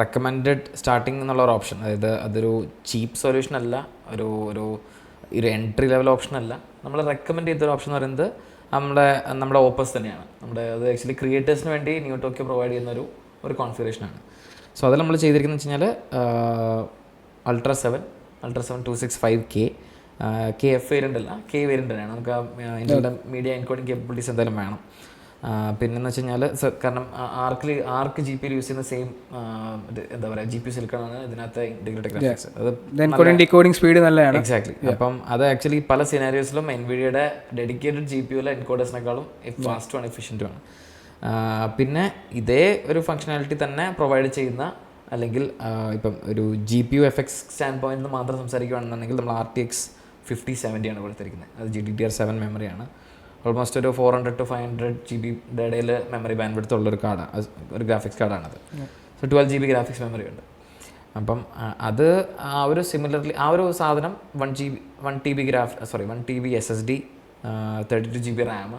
റെക്കമെൻഡഡ് സ്റ്റാർട്ടിങ് എന്നുള്ള ഒരു ഓപ്ഷൻ. അതായത് അതൊരു ചീപ്പ് സൊല്യൂഷൻ അല്ല, ഒരു എൻട്രി ലെവൽ ഓപ്ഷൻ അല്ല. നമ്മൾ റെക്കമെൻഡ് ചെയ്തൊരു ഓപ്ഷൻ എന്ന് പറയുന്നത് നമ്മുടെ ഓപ്പസ് തന്നെയാണ്. അത് ആക്ച്വലി ക്രിയേറ്റേഴ്സിന് വേണ്ടി ന്യൂ ടോക്കിയോ പ്രൊവൈഡ് ചെയ്യുന്ന ഒരു കോൺഫിഗറേഷനാണ്. സോ അതിൽ നമ്മൾ ചെയ്തിരിക്കുന്നത് വെച്ച് കഴിഞ്ഞാൽ Ultra 7 265K KF വേരിയൻ്റ് അല്ല, K വേരിയൻ്റ് തന്നെയാണ്. നമുക്ക് ഇതിൻ്റെ മീഡിയ എൻകോഡിങ് കേപ്പബിലിറ്റീസ് എന്തായാലും വേണം. പിന്നെന്ന് വെച്ച് കഴിഞ്ഞാൽ കാരണം ആർക്ക് GPU യൂസ് ചെയ്യുന്ന സെയിം എന്താ പറയുക GPU സിലിക്കണാണ് ഇതിനകത്ത് ഇൻറ്റഗ്രേറ്റഡ് ഗ്രാഫിക്സ്. അത് ഡീകോഡിംഗ് സ്പീഡ് നല്ലതാണ്. എക്സാക്ട്ലി. അപ്പം അത് ആക്ച്വലി പല സിനാരിയോസിലും NVIDIAയുടെ ഡെഡിക്കേറ്റഡ് GPUയിലെ എൻകോഡേഴ്സിനേക്കാളും ഫാസ്റ്റുമാണ്, എഫിഷ്യൻറ്റുമാണ്. പിന്നെ ഇതേ ഒരു ഫങ്ഷനാലിറ്റി തന്നെ പ്രൊവൈഡ് ചെയ്യുന്ന അല്ലെങ്കിൽ ഇപ്പം ഒരു GPU FX സ്റ്റാൻഡ് പോയിന്റ് നിന്ന് മാത്രം സംസാരിക്കുകയാണെന്നുണ്ടെങ്കിൽ നമ്മൾ RTX 5070 ആണ് കൊടുത്തിരിക്കുന്നത്. അത് GDDR7 മെമ്മറിയാണ്. ഓൾമോസ്റ്റ് ഒരു 400 to 500 GB ഇടയിൽ മെമ്മറി ബാൻഡ് വിഡ്ത്ത് ഉള്ളൊരു കാർഡാണ്, ഒരു ഗ്രാഫിക്സ് കാർഡാണത്. സോ 12 GB ഗ്രാഫിക്സ് മെമ്മറി ഉണ്ട്. അപ്പം അത് സിമിലർലി ഒരു സാധനം 1 TB SSD, 32 GB RAM,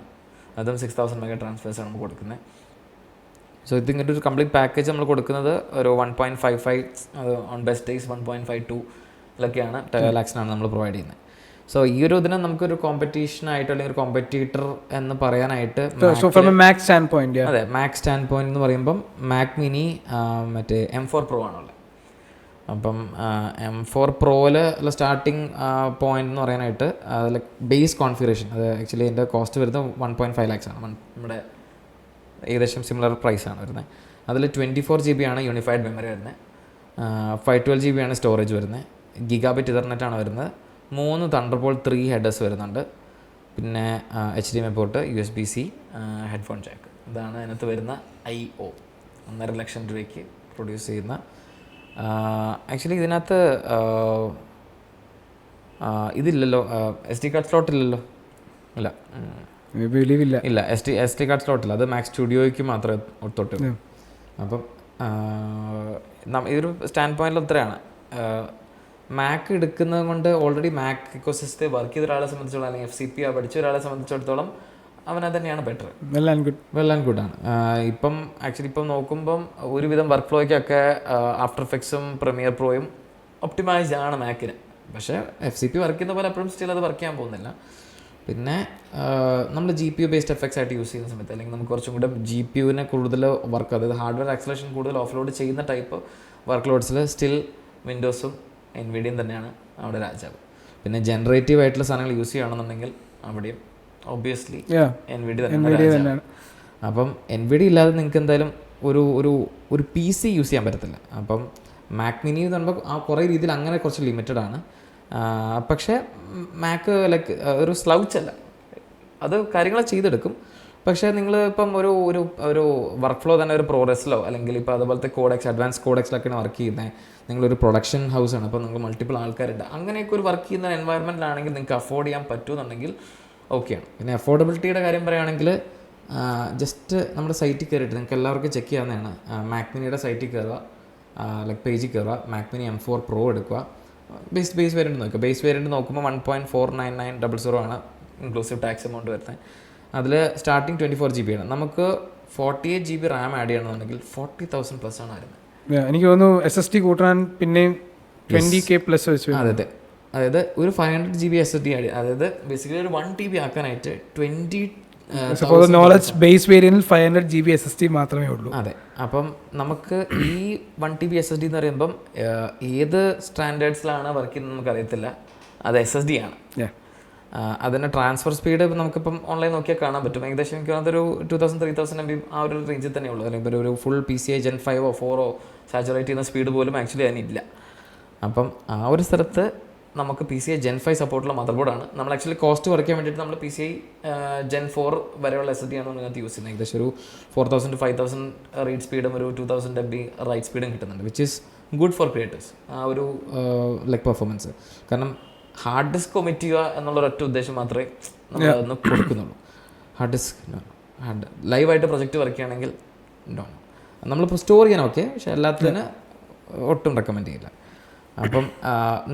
അതും 6000 മെഗാ ട്രാൻസ്ഫേഴ്സാണ് നമ്മൾ കൊടുക്കുന്നത്. സോ ഇതിങ്ങനെ ഒരു കംപ്ലീറ്റ് പാക്കേജ് നമ്മൾ കൊടുക്കുന്നത് ഒരു 1.55, അത് ഓൺ ബെസ്റ്റ് ഡേയ്സ് 1.52 ലൊക്കെയാണ്, 10 lakhs നമ്മൾ പ്രൊവൈഡ് ചെയ്യുന്നത്. സോ ഈ ഒരു ഇതിനെ നമുക്കൊരു കോമ്പറ്റീഷനായിട്ട് അല്ലെങ്കിൽ ഒരു കോമ്പറ്റീറ്റർ എന്ന് പറയാനായിട്ട് So from a Mac standpoint, yeah. അതെ, മാക് സ്റ്റാൻഡ് പോയിന്റ് എന്ന് പറയുമ്പം മാക് മിനി മറ്റേ M4 Pro ആണുള്ളത്. അപ്പം M4 Proയിൽ സ്റ്റാർട്ടിങ് പോയിന്റ് എന്ന് പറയാനായിട്ട് ലൈക്ക് ബേസ് കോൺഫിഗറേഷൻ, അത് ആക്ച്വലി എൻ്റെ കോസ്റ്റ് വരുന്നത് 1.5 lakhs ആണ്. നമ്മുടെ ഏകദേശം സിമിലർ പ്രൈസാണ് വരുന്നത്. അതിൽ 24 GB ആണ് യൂണിഫൈഡ് മെമ്മറി വരുന്നത്, 512 GB ആണ് സ്റ്റോറേജ് വരുന്നത്, ഗിഗാബിറ്റ് ഇഥർനെറ്റ് ആണ് വരുന്നത്, 3 Thunderbolt 3 ഹെഡേഴ്സ് വരുന്നുണ്ട്, പിന്നെ HDMI port, USB-C, headphone Jack. ഇതാണ് അതിനകത്ത് വരുന്ന IO. 1.5 ലക്ഷം രൂപയ്ക്ക് പ്രൊഡ്യൂസ് ചെയ്യുന്ന. ആക്ച്വലി ഇതിനകത്ത് ഇതില്ലല്ലോ, SD കാർഡ് സ്ലോട്ട് ഇല്ലല്ലോ. ഇല്ല, ഇല്ല, SD കാർഡ് സ്ലോട്ടില്ല. അത് മാക് സ്റ്റുഡിയോയ്ക്ക് മാത്രമേ തൊട്ടുള്ളൂ. അപ്പം ഇതൊരു സ്റ്റാൻഡ് പോയിന്റിൽ ഇത്രയാണ്. മാക് എടുക്കുന്നത് കൊണ്ട് ഓൾറെഡി മാക് ഇക്കോസിസ്റ്റത്തെ വർക്ക് ചെയ്ത ഒരാളെ സംബന്ധിച്ചോളം, അല്ലെങ്കിൽ FCP പഠിച്ച ഒരാളെ സംബന്ധിച്ചിടത്തോളം അവനത് തന്നെയാണ് ബെറ്റർ. വെൽ ആൻഡ് ഗുഡ് ആണ്. ഇപ്പം ആക്ച്വലി ഇപ്പം നോക്കുമ്പം ഒരുവിധം വർക്ക് ഫ്ലോയ്ക്കൊക്കെ ആഫ്റ്റർ എഫക്ട്സും പ്രീമിയർ പ്രോയും ഒപ്റ്റിമൈസ്ഡ് ആണ് മാക്കിന്. പക്ഷേ FCP വർക്ക് ചെയ്യുന്ന പോലെ എപ്പോഴും സ്റ്റിൽ അത് വർക്ക് ചെയ്യാൻ പോകുന്നില്ല. പിന്നെ നമ്മൾ GPU ബേസ്ഡ് എഫക്ട്സ് ആയിട്ട് യൂസ് ചെയ്യുന്ന സമയത്ത്, അല്ലെങ്കിൽ നമുക്ക് കുറച്ചും കൂടെ GPUവിനെ കൂടുതൽ വർക്ക്, അതായത് ഹാർഡ്വെയർ ആക്സലേഷൻ കൂടുതൽ ഓഫ്ലോഡ് ചെയ്യുന്ന ടൈപ്പ് വർക്ക് ലോഡ്സിൽ സ്റ്റിൽ വിൻഡോസും NVIDIA തന്നെയാണ് അവിടെ രാജാവ്. പിന്നെ ജനറേറ്റീവ് ആയിട്ടുള്ള സാധനങ്ങൾ യൂസ് ചെയ്യുകയാണെന്നുണ്ടെങ്കിൽ അവിടെയും ഒബ്വിയസ്ലി NVIDIA തന്നെയാണ്. അപ്പം NVIDIA ഇല്ലാതെ നിങ്ങൾക്ക് എന്തായാലും ഒരു PC യൂസ് ചെയ്യാൻ പറ്റത്തില്ല. അപ്പം മാക് മിനി എന്ന് പറയുമ്പോൾ കുറേ രീതിയിൽ അങ്ങനെ കുറച്ച് ലിമിറ്റഡ് ആണ്. പക്ഷേ മാക് ലൈക്ക് ഒരു സ്ലൗച്ച് അല്ല, അത് കാര്യങ്ങൾ ചെയ്തെടുക്കും. പക്ഷേ നിങ്ങൾ ഇപ്പം ഒരു വർക്ക് ഫ്ലോ തന്നെ ഒരു പ്രോഗ്രസ്സിലോ, അല്ലെങ്കിൽ ഇപ്പോൾ അതുപോലത്തെ കോഡെക്സ്, അഡ്വാൻസ് കോഡെക്സിലൊക്കെയാണ് വർക്ക് ചെയ്യുന്നത്, നിങ്ങളൊരു പ്രൊഡക്ഷൻ ഹൗസാണ്, അപ്പോൾ നിങ്ങൾ മൾട്ടിപ്പിൾ ആൾക്കാരുണ്ട്, അങ്ങനെയൊക്കെ ഒരു വർക്ക് ചെയ്യുന്ന എൻവയറമെൻറ്റിലാണെങ്കിൽ നിങ്ങൾക്ക് അഫോർഡ് ചെയ്യാൻ പറ്റുമെന്നുണ്ടെങ്കിൽ ഓക്കെയാണ്. പിന്നെ അഫോർഡബിലിറ്റിയുടെ കാര്യം പറയുകയാണെങ്കിൽ ജസ്റ്റ് നമ്മുടെ സൈറ്റിൽ കയറിയിട്ട് നിങ്ങൾക്ക് എല്ലാവർക്കും ചെക്ക് ചെയ്യാവുന്നതാണ്. മാക് മിനിയുടെ സൈറ്റിൽ കയറുക, ലൈക്ക് പേജിൽ കയറുക, മാക് മിനി M4 Pro എടുക്കുക, ബേസ് വേരിയൻറ്റ് നോക്കുക. ബേസ് വേരിയൻറ്റ് നോക്കുമ്പോൾ 1.49900 ആണ് ഇൻക്ലൂസീവ് ടാക്സ് എമൗണ്ട് വരുന്നത്. അതിൽ സ്റ്റാർട്ടിങ് 24 GB ആണ്. നമുക്ക് 48 GB റാം ആഡ് ചെയ്യണമെന്നുണ്ടെങ്കിൽ 40,000+ ആണ് വരുന്നത്. എനിക്ക് തോന്നുന്നു SSD കൂട്ടാൻ പിന്നെയും 20K+ വെച്ച്. അതെ, അതായത് ഒരു 500 GB SSD ആഡ് ചെയ്യും. അതായത് ബേസിക്കലി ഒരു 1 TB ആക്കാനായിട്ട് 20 നോളജ് ബേസ് വേരിയന്റിൽ 500 GB SSD മാത്രമേ ഉള്ളൂ. അതെ, അപ്പം നമുക്ക് ഈ 1 TB SSD എന്ന് പറയുമ്പം ഏത് സ്റ്റാൻഡേർഡ്സിലാണ് വർക്ക് ചെയ്യുന്നത് നമുക്കറിയത്തില്ല. അത് SSD ആണ്. അതിൻ്റെ ട്രാൻസ്ഫർ സ്പീഡ് നമുക്കിപ്പം ഓൺലൈൻ നോക്കിയാൽ കാണാൻ പറ്റും. ഏകദേശം എനിക്ക് അതൊരു 2000-3000 MB ആ ഒരു റേഞ്ചിൽ തന്നെ ഉള്ളൂ. അല്ലെങ്കിൽ ഒരു ഫുൾ PCI Gen 5 4 സാച്ചുറേറ്റ് ചെയ്യുന്ന സ്പീഡ് പോലും ആക്ച്വലി അതിനില്ല. അപ്പം ആ ഒരു സ്ഥലത്ത് നമുക്ക് PCI Gen 5 സപ്പോർട്ടുള്ള മദർ ബോർഡാണ്. നമ്മൾ ആക്ച്വലി കോസ്റ്റ് കുറയ്ക്കാൻ വേണ്ടിയിട്ട് നമ്മൾ PCI Gen 4 വരെയുള്ള SSD ആണ് ഇതിനകത്ത് യൂസ് ചെയ്യുന്നത്. ഏകദേശം ഒരു 4000 to 5000 റീഡ് സ്പീഡും ഒരു 2000 MB റൈറ്റ് സ്പീഡും കിട്ടുന്നുണ്ട്, which is good for creators. ആ ഒരു ലൈക്ക് പെർഫോമൻസ്. കാരണം ഹാർഡ് ഡിസ്ക് ഒമിറ്റ് ചെയ്യുക എന്നുള്ളൊരൊറ്റ ഉദ്ദേശം മാത്രമേ നമ്മൾ അതൊന്ന് കൊടുക്കുന്നുള്ളൂ. ഹാർഡ് ഡിസ്ക് ലൈവായിട്ട് പ്രൊജക്റ്റ് വർക്ക് ചെയ്യുകയാണെങ്കിൽ നമ്മളിപ്പോൾ സ്റ്റോർ ചെയ്യാൻ ഓക്കെ, പക്ഷേ എല്ലാത്തിനും ഒട്ടും റെക്കമെൻഡ് ചെയ്യില്ല. അപ്പം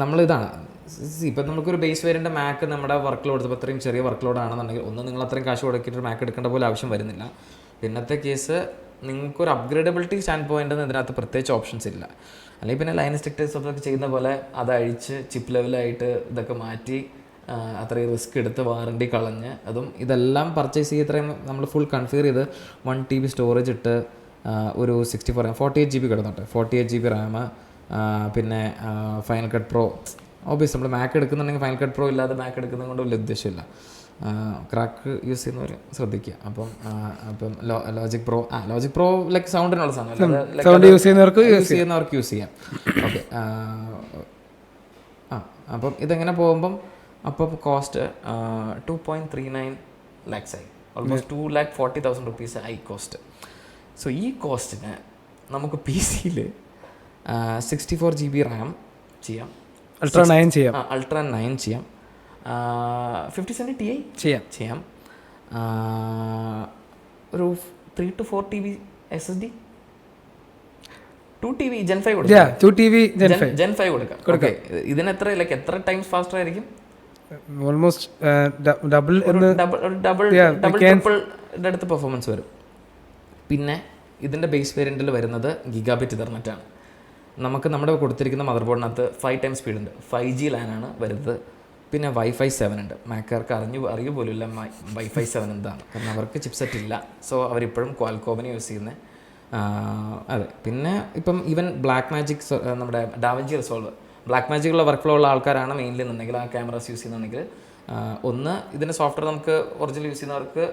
നമ്മളിതാണ് ഇപ്പം നമുക്കൊരു ബേസ് വേരിയൻ്റ് മാക്ക് നമ്മുടെ വർക്ക് ലോഡ് ഇപ്പോൾ അത്രയും ചെറിയ വർക്ക് ലോഡ് ആണെന്നുണ്ടെങ്കിൽ നിങ്ങൾ അത്രയും കാശ് കൊടുക്കിയിട്ട് മാക്ക് എടുക്കേണ്ട പോലെ ആവശ്യം വരുന്നില്ല. പിന്നത്തെ കേസ് നിങ്ങൾക്കൊരു അപ്ഗ്രേഡബിലിറ്റി സ്റ്റാൻഡ് പോയിൻ്റ് ഇതിനകത്ത് പ്രത്യേകിച്ച് ഓപ്ഷൻസ് ഇല്ല. അല്ലെങ്കിൽ പിന്നെ ലൈനസ് ടെക്ടൈൽസ് ഒക്കെ ചെയ്യുന്ന പോലെ അത് അഴിച്ച് ചിപ്പ് ലെവലായിട്ട് ഇതൊക്കെ മാറ്റി അത്രയും റിസ്ക് എടുത്ത് വാറണ്ടി കളഞ്ഞ് അതും ഇതെല്ലാം പർച്ചേസ് ചെയ്ത് ഇത്രയും നമ്മൾ ഫുൾ കൺഫിഗർ ചെയ്ത് 1 TB സ്റ്റോറേജ് ഇട്ട് ഒരു 48 GB കിടന്നോട്ടെ, 48 GB റാം, പിന്നെ ഫൈനൽ കട്ട് പ്രോ. ഓബിയസ് നമ്മൾ മാക്ക് എടുക്കുന്നുണ്ടെങ്കിൽ ഫൈനൽ കട്ട് പ്രോ ഇല്ലാതെ മാക്ക് എടുക്കുന്നത് കൊണ്ട് വലിയ ഉദ്ദേശമില്ല. ക്രാക്ക് യൂസ് ചെയ്യുന്നവർ ശ്രദ്ധിക്കുക. അപ്പം ലോജിക് പ്രോ ലൈക്ക് സൗണ്ടിനുള്ള സാധനം യൂസ് ചെയ്യുന്നവർക്ക് യൂസ് ചെയ്യാം. ഓക്കെ, അപ്പം ഇതെങ്ങനെ പോകുമ്പം അപ്പം കോസ്റ്റ് 2.39 lakhs ആയി, ഓൾമോസ്റ്റ് 2,40,000 rupees ആയി കോസ്റ്റ്. സോ ഈ കോസ്റ്റിന് നമുക്ക് PC-യിൽ 64 GB റാം ചെയ്യാം, അൾട്രാ 9 ചെയ്യാം, 5070 Ti ചെയ്യാം, ഒരു 3 to 4 TB SSD, 2 TB Gen 5 കൊടുക്കാം. 2 TB Gen 5 കൊടുക്കാം. ഇതിന് എത്ര ടൈംസ് ഫാസ്റ്റർ ആയിരിക്കും? ഓൾമോസ്റ്റ് ഡബിൾ ട്രിപ്പിളിൻ്റെ അടുത്ത് പെർഫോമൻസ് വരും. പിന്നെ ഇതിൻ്റെ ബേസ് വേരിയൻറ്റിൽ വരുന്നത് ഗിഗാബിറ്റ് ഇഥർനെറ്റ് ആണ്. നമുക്ക് നമ്മുടെ കൊടുത്തിരിക്കുന്ന മദർ ബോർഡിനകത്ത് 5 times സ്പീഡുണ്ട്. 5G ലാനാണ് വരുന്നത്. പിന്നെ വൈഫൈ 7 ഉണ്ട്. മാക്കാർക്ക് അറിയു പോലുമില്ല വൈഫൈ 7 എന്താണ്, കാരണം അവർക്ക് ചിപ്സെറ്റ് ഇല്ല. സോ അവരിപ്പോഴും ക്വാൽകോമിനെ യൂസ് ചെയ്യുന്നത്. അതെ. പിന്നെ ഇപ്പം ഈവൻ ബ്ലാക്ക് മാജിക്, നമ്മുടെ ഡാവിഞ്ചി റിസോൾവ്, ബ്ലാക്ക് മാജിക്കുള്ള വർക്ക് ഫ്ലോ ഉള്ള ആൾക്കാരാണ് മെയിൻലി എന്നുണ്ടെങ്കിൽ, ആ ക്യാമറാസ് യൂസ് ചെയ്യുന്നുണ്ടെങ്കിൽ, ഒന്ന് ഇതിൻ്റെ സോഫ്റ്റ്വെയർ നമുക്ക് ഒറിജിനൽ യൂസ് ചെയ്യുന്നവർക്ക്,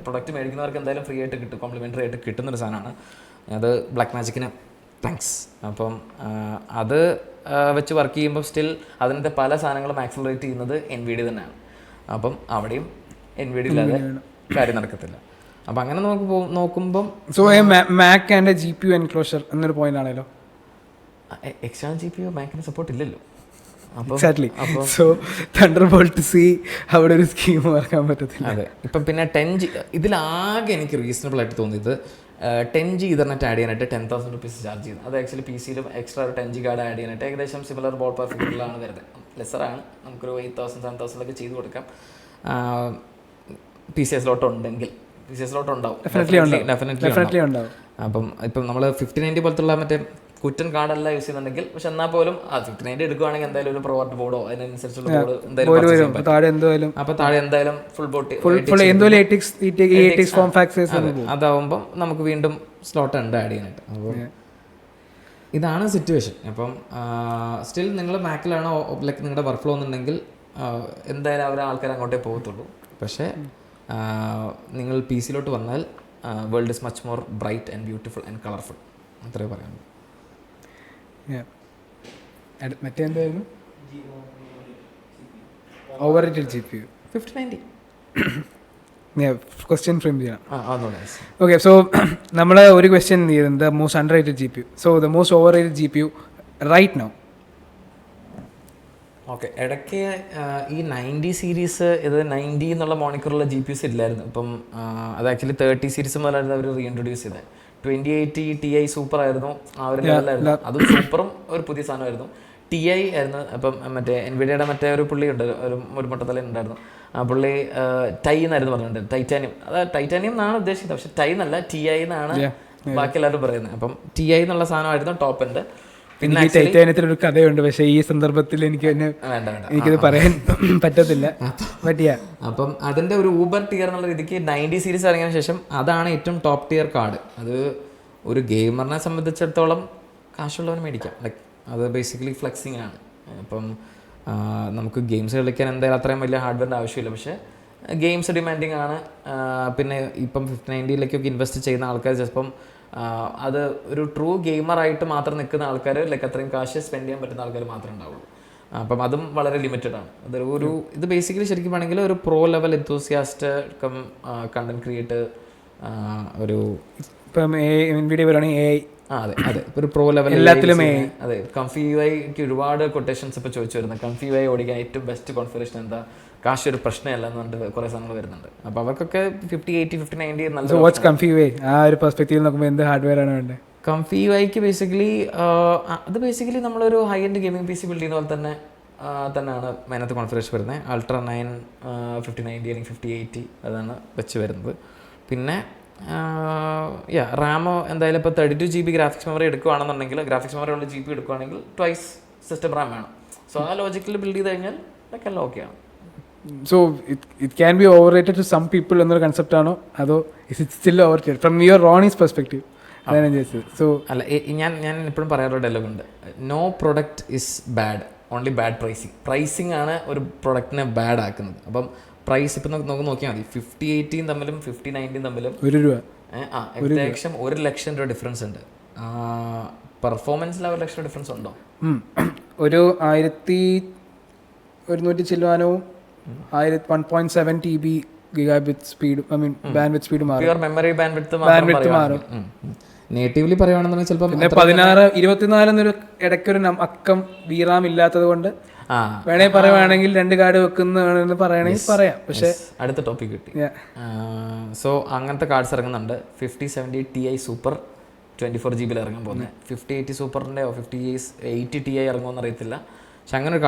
പ്രൊഡക്റ്റ് മേടിക്കുന്നവർക്ക് എന്തായാലും ഫ്രീ ആയിട്ട് കിട്ടും, കോംപ്ലിമെൻ്ററി ആയിട്ട് കിട്ടുന്നൊരു സാധനമാണ് അത്. ബ്ലാക്ക് മാജിക്കിന് താങ്ക്സ്. അപ്പം അത് വെച്ച് വർക്ക് ചെയ്യുമ്പോൾ സ്റ്റിൽ അതിൻ്റെ പല സാധനങ്ങളും ആക്സലറേറ്റ് ചെയ്യുന്നത് NVIDIA തന്നെയാണ്. അപ്പം അവിടെയും NVIDIA ഇല്ലാതെ കാര്യം നടക്കത്തില്ല. അപ്പം അങ്ങനെ നമുക്ക് നോക്കുമ്പം മാക് ആൻഡ് GPU എൻക്ലോഷർ എന്നൊരു പോയിന്റ് ആണല്ലോ. എക്സ്റ്റേണൽ GPU മാക്കിന് സപ്പോർട്ട് ഇല്ലല്ലോ. എക്സാക്ട്ലി. സോ തണ്ടർബോൾട്ട് സി അവിടെ ഒരു സ്കീം വറക്കാൻ പറ്റത്തില്ല. അതെ. ഇപ്പം പിന്നെ 10G ഇതിലാകെ എനിക്ക് റീസണബിൾ ആയിട്ട് തോന്നിയത് 10G ഇതർനെറ്റ് ആഡ് ചെയ്യാനായിട്ട് 10,000 rupees ചാർജ് ചെയ്യുന്നത്. അത് ആക്ച്വലി PC-യിലും എക്സ്ട്രാ ഒരു 10G കാർഡ് ആഡ് ചെയ്യാനായിട്ട് ഏകദേശം സിമിലർ ബോൾ പെർ ഫിഗറിലാണ് വരുന്നത്. ലെസറാണ്, നമുക്കൊരു 8,000 7,000 ചെയ്ത് കൊടുക്കാം. PCI സ്ലോട്ട് ഉണ്ടെങ്കിൽ. PCI സ്ലോട്ട് ഉണ്ടാവും, ഡെഫിനറ്റ്ലി ഉണ്ടാവും. അപ്പം ഇപ്പം നമ്മൾ 5090 പോലത്തുള്ള മറ്റേ കുറ്റൻ കാർഡല്ല യൂസ് ചെയ്യുന്നുണ്ടെങ്കിൽ, പക്ഷെ എന്നാൽ പോലും 5090 എടുക്കുകയാണെങ്കിൽ എന്തായാലും ഒരു പ്രൊവർട്ട് ബോർഡോ അതിനനുസരിച്ചുള്ള ബോർഡ് എന്തായാലും, അപ്പോൾ താഴെ എന്തായാലും ഫുൾ ബോട്ട് അതാവുമ്പം നമുക്ക് വീണ്ടും സ്ലോട്ട് ഉണ്ട് ആഡ് ചെയ്യാനായിട്ട്. അപ്പോൾ ഇതാണ് സിറ്റുവേഷൻ. അപ്പം സ്റ്റിൽ നിങ്ങൾ മാക്കിലാണ് ലൈക്ക് നിങ്ങളുടെ വർക്ക് ഫ്ലോ എന്നുണ്ടെങ്കിൽ എന്തായാലും ആൾക്കാർ അങ്ങോട്ടേ പോകത്തുള്ളൂ. പക്ഷേ നിങ്ങൾ PC-യിലോട്ട് വന്നാൽ world is much more bright and beautiful and colourful. അത്രേ പറയാനുള്ളൂ. മറ്റേന്തായിരുന്നു overrated GPU 5090. Question frame ചെയ്യാം. ഓക്കെ, സോ നമ്മൾ ഒരു ക്വസ്റ്റ്യൻ ചെയ്യുന്നത് most underrated GPU. So the most overrated GPU right now. Okay, ഇടയ്ക്ക് ഈ 90 സീരീസ് ഇത് 90 എന്നുള്ള മോണിക്കറുള്ള GPUs ഇല്ലായിരുന്നു. ഇപ്പം അത് ആക്ച്വലി 30 സീരീസ് മുതലായിരുന്നു അവർ റീഇൻട്രൊഡ്യൂസ് ചെയ്തത്. 2080 Ti സൂപ്പർ ആയിരുന്നു, ആ ഒരു ലെവലായിരുന്നു. അതും സൂപ്പറും ഒരു പുതിയ സാധനമായിരുന്നു. Ti ആയിരുന്നു. അപ്പം മറ്റേ NVIDIA-യുടെ മറ്റേ ഒരു പുള്ളി ഉണ്ട്, ഒരു മുട്ടത്തല ഉണ്ടായിരുന്നു. ആ പുള്ളി ടൈ എന്നായിരുന്നു പറഞ്ഞിട്ടുണ്ട്, ടൈറ്റാനിയം. അത് ടൈറ്റാനിയം എന്നാണ് ഉദ്ദേശിച്ചത്, പക്ഷെ ടൈ എന്നല്ല, Ti എന്നാണ് ബാക്കി എല്ലാവരും പറയുന്നത്. അപ്പം Ti എന്നുള്ള സാധനമായിരുന്നു ടോപ്പ് ഉണ്ട്. പിന്നെ ടൈറ്റാനിയത്തിലൊരു കഥയുണ്ട്, പക്ഷേ ഈ സന്ദർഭത്തിൽ എനിക്കത് പറയാൻ പറ്റത്തില്ല. അപ്പം അതിൻ്റെ ഒരു ഊബർ ടിയർ എന്നുള്ള രീതിക്ക് 90 സീരീസ് ഇറങ്ങിയതിന് ശേഷം അതാണ് ഏറ്റവും ടോപ്പ് ടിയർ കാർഡ്. അത് ഒരു ഗെയിമറിനെ സംബന്ധിച്ചിടത്തോളം കാശുള്ളവന് മേടിക്കാം. ലൈക്ക് അത് ബേസിക്കലി ഫ്ലെക്സിങ് ആണ്. അപ്പം നമുക്ക് ഗെയിംസ് കളിക്കാൻ എന്തായാലും അത്രയും വലിയ ഹാർഡ്വെയറിൻ്റെ ആവശ്യമില്ല, പക്ഷേ ഗെയിംസ് ഡിമാൻഡിങ് ആണ്. പിന്നെ ഇപ്പം 5090-ലേക്കൊക്കെ ഇൻവെസ്റ്റ് ചെയ്യുന്ന ആൾക്കാർ ചിലപ്പം അത് ഒരു ട്രൂ ഗെയിമറായിട്ട് മാത്രം നിൽക്കുന്ന ആൾക്കാർ, ലൈക്ക് അത്രയും കാശ് സ്പെൻഡ് ചെയ്യാൻ പറ്റുന്ന ആൾക്കാർ മാത്രമേ ഉണ്ടാവുള്ളൂ. അപ്പം അതും വളരെ ലിമിറ്റഡ് ആണ്. അതൊരു ഇത് ബേസിക്കലി ശരിക്കും ആണെങ്കിൽ ഒരു pro level enthusiast cum content creator ഒരു ഇപ്പം NVIDIA പറയുകയാണെങ്കിൽ അതെ ഒരു പ്രോ ലെവൽ എല്ലാത്തിലും. അതെ, ComfyUIക്ക് ഒരുപാട് കൊട്ടേഷൻസ് ഇപ്പോൾ ചോദിച്ചു വരുന്നത്. ComfyUI ഓടിക്കാൻ ഏറ്റവും ബെസ്റ്റ് കോൺഫിഗറേഷൻ എന്താ, കാശ് ഒരു പ്രശ്നമല്ല എന്ന് പറഞ്ഞിട്ട് കുറേ സാധനങ്ങൾ വരുന്നുണ്ട്. അപ്പോൾ അവർക്കൊക്കെ 5080 5090 നല്ല. വാട്ട്സ് ComfyUI ആ ഒരു പെർസ്പെക്റ്റീവ് നോക്കുമ്പോൾ എന്ത് ഹാർഡ്വെയർ ആണ് വേണ്ടത്? ComfyUIക്ക് അത് ബേസിക്കലി നമ്മളൊരു high end gaming PC build ചെയ്യുന്ന പോലെ തന്നെയാണ് അതിനകത്ത് കോൺഫിഗറേഷൻ വരുന്നത്. Ultra 9 5090 അല്ലെങ്കിൽ 5080 അതാണ് വെച്ച് വരുന്നത്. പിന്നെ റാമോ എന്തായാലും ഇപ്പോൾ 32 GB ഗ്രാഫിക്സ് മെമ്മറി എടുക്കുകയാണെന്നുണ്ടെങ്കിൽ, ഗ്രാഫിക്സ് മെമ്മറി ഉള്ള GPU എടുക്കുകയാണെങ്കിൽ ട്വൈസ് സിസ്റ്റം റാം വേണം. സോ ആ ലോജിക്കൽ ബിൽഡ് ചെയ്ത് കഴിഞ്ഞാൽ ഇതൊക്കെ എല്ലാം ഓക്കെയാണ്. So it can be overrated to some people എന്നൊരു കൺസെപ്റ്റ് ആണോ, അതോ it still overrated from your Roni's perspective? അതാണ് ചോദിച്ചത്. സോ അല്ല, ഞാൻ എപ്പോഴും പറയാറുള്ള ഡയലോഗുണ്ട്, no product is bad, only bad pricing ആണ് ഒരു പ്രൊഡക്റ്റിനെ ബാഡ് ആക്കുന്നത്. അപ്പം പ്രൈസ് ഇപ്പം നമുക്ക് നോക്കിയാൽ മതി, 5080 തമ്മിലും 5090 തമ്മിലും ₹1 ഏകദേശം 1 ലക്ഷം രൂപ ഡിഫറൻസ് ഉണ്ട്. പെർഫോമൻസിൽ 1 ലക്ഷം ഡിഫറൻസ് ഉണ്ടോ? ഒരു 1100 ചില്ലുവാനവും 1.7 TB gigabit speed, I mean bandwidth speed മാറും. മെമ്മറി ബാൻഡ്വിഡ്ത്ത് മാറും. നേറ്റീവ്ലി പറയുകയാണെന്നുണ്ടെങ്കിൽ ചിലപ്പോൾ 16 24 എന്നൊരു ഇടയ്ക്കൊരു അക്കം VRAM ഇല്ലാത്തത് കൊണ്ട് വേണേ പറയുവാണെങ്കിൽ 2 കാർഡ് വെക്കുന്ന പറയുകയാണെങ്കിൽ പറയാം. പക്ഷേ അടുത്ത ടോപ്പിക് കിട്ടി. സോ അങ്ങനത്തെ കാർഡ്സ് ഇറങ്ങുന്നുണ്ട്. 5070 Ti സൂപ്പർ 24 GB ഇറങ്ങാൻ പോകുന്നത്. 5080 സൂപ്പറിൻ്റെ 5080 Ti ഇറങ്ങുമെന്ന് അറിയത്തില്ല, പക്ഷെ അങ്ങനെ ഒരു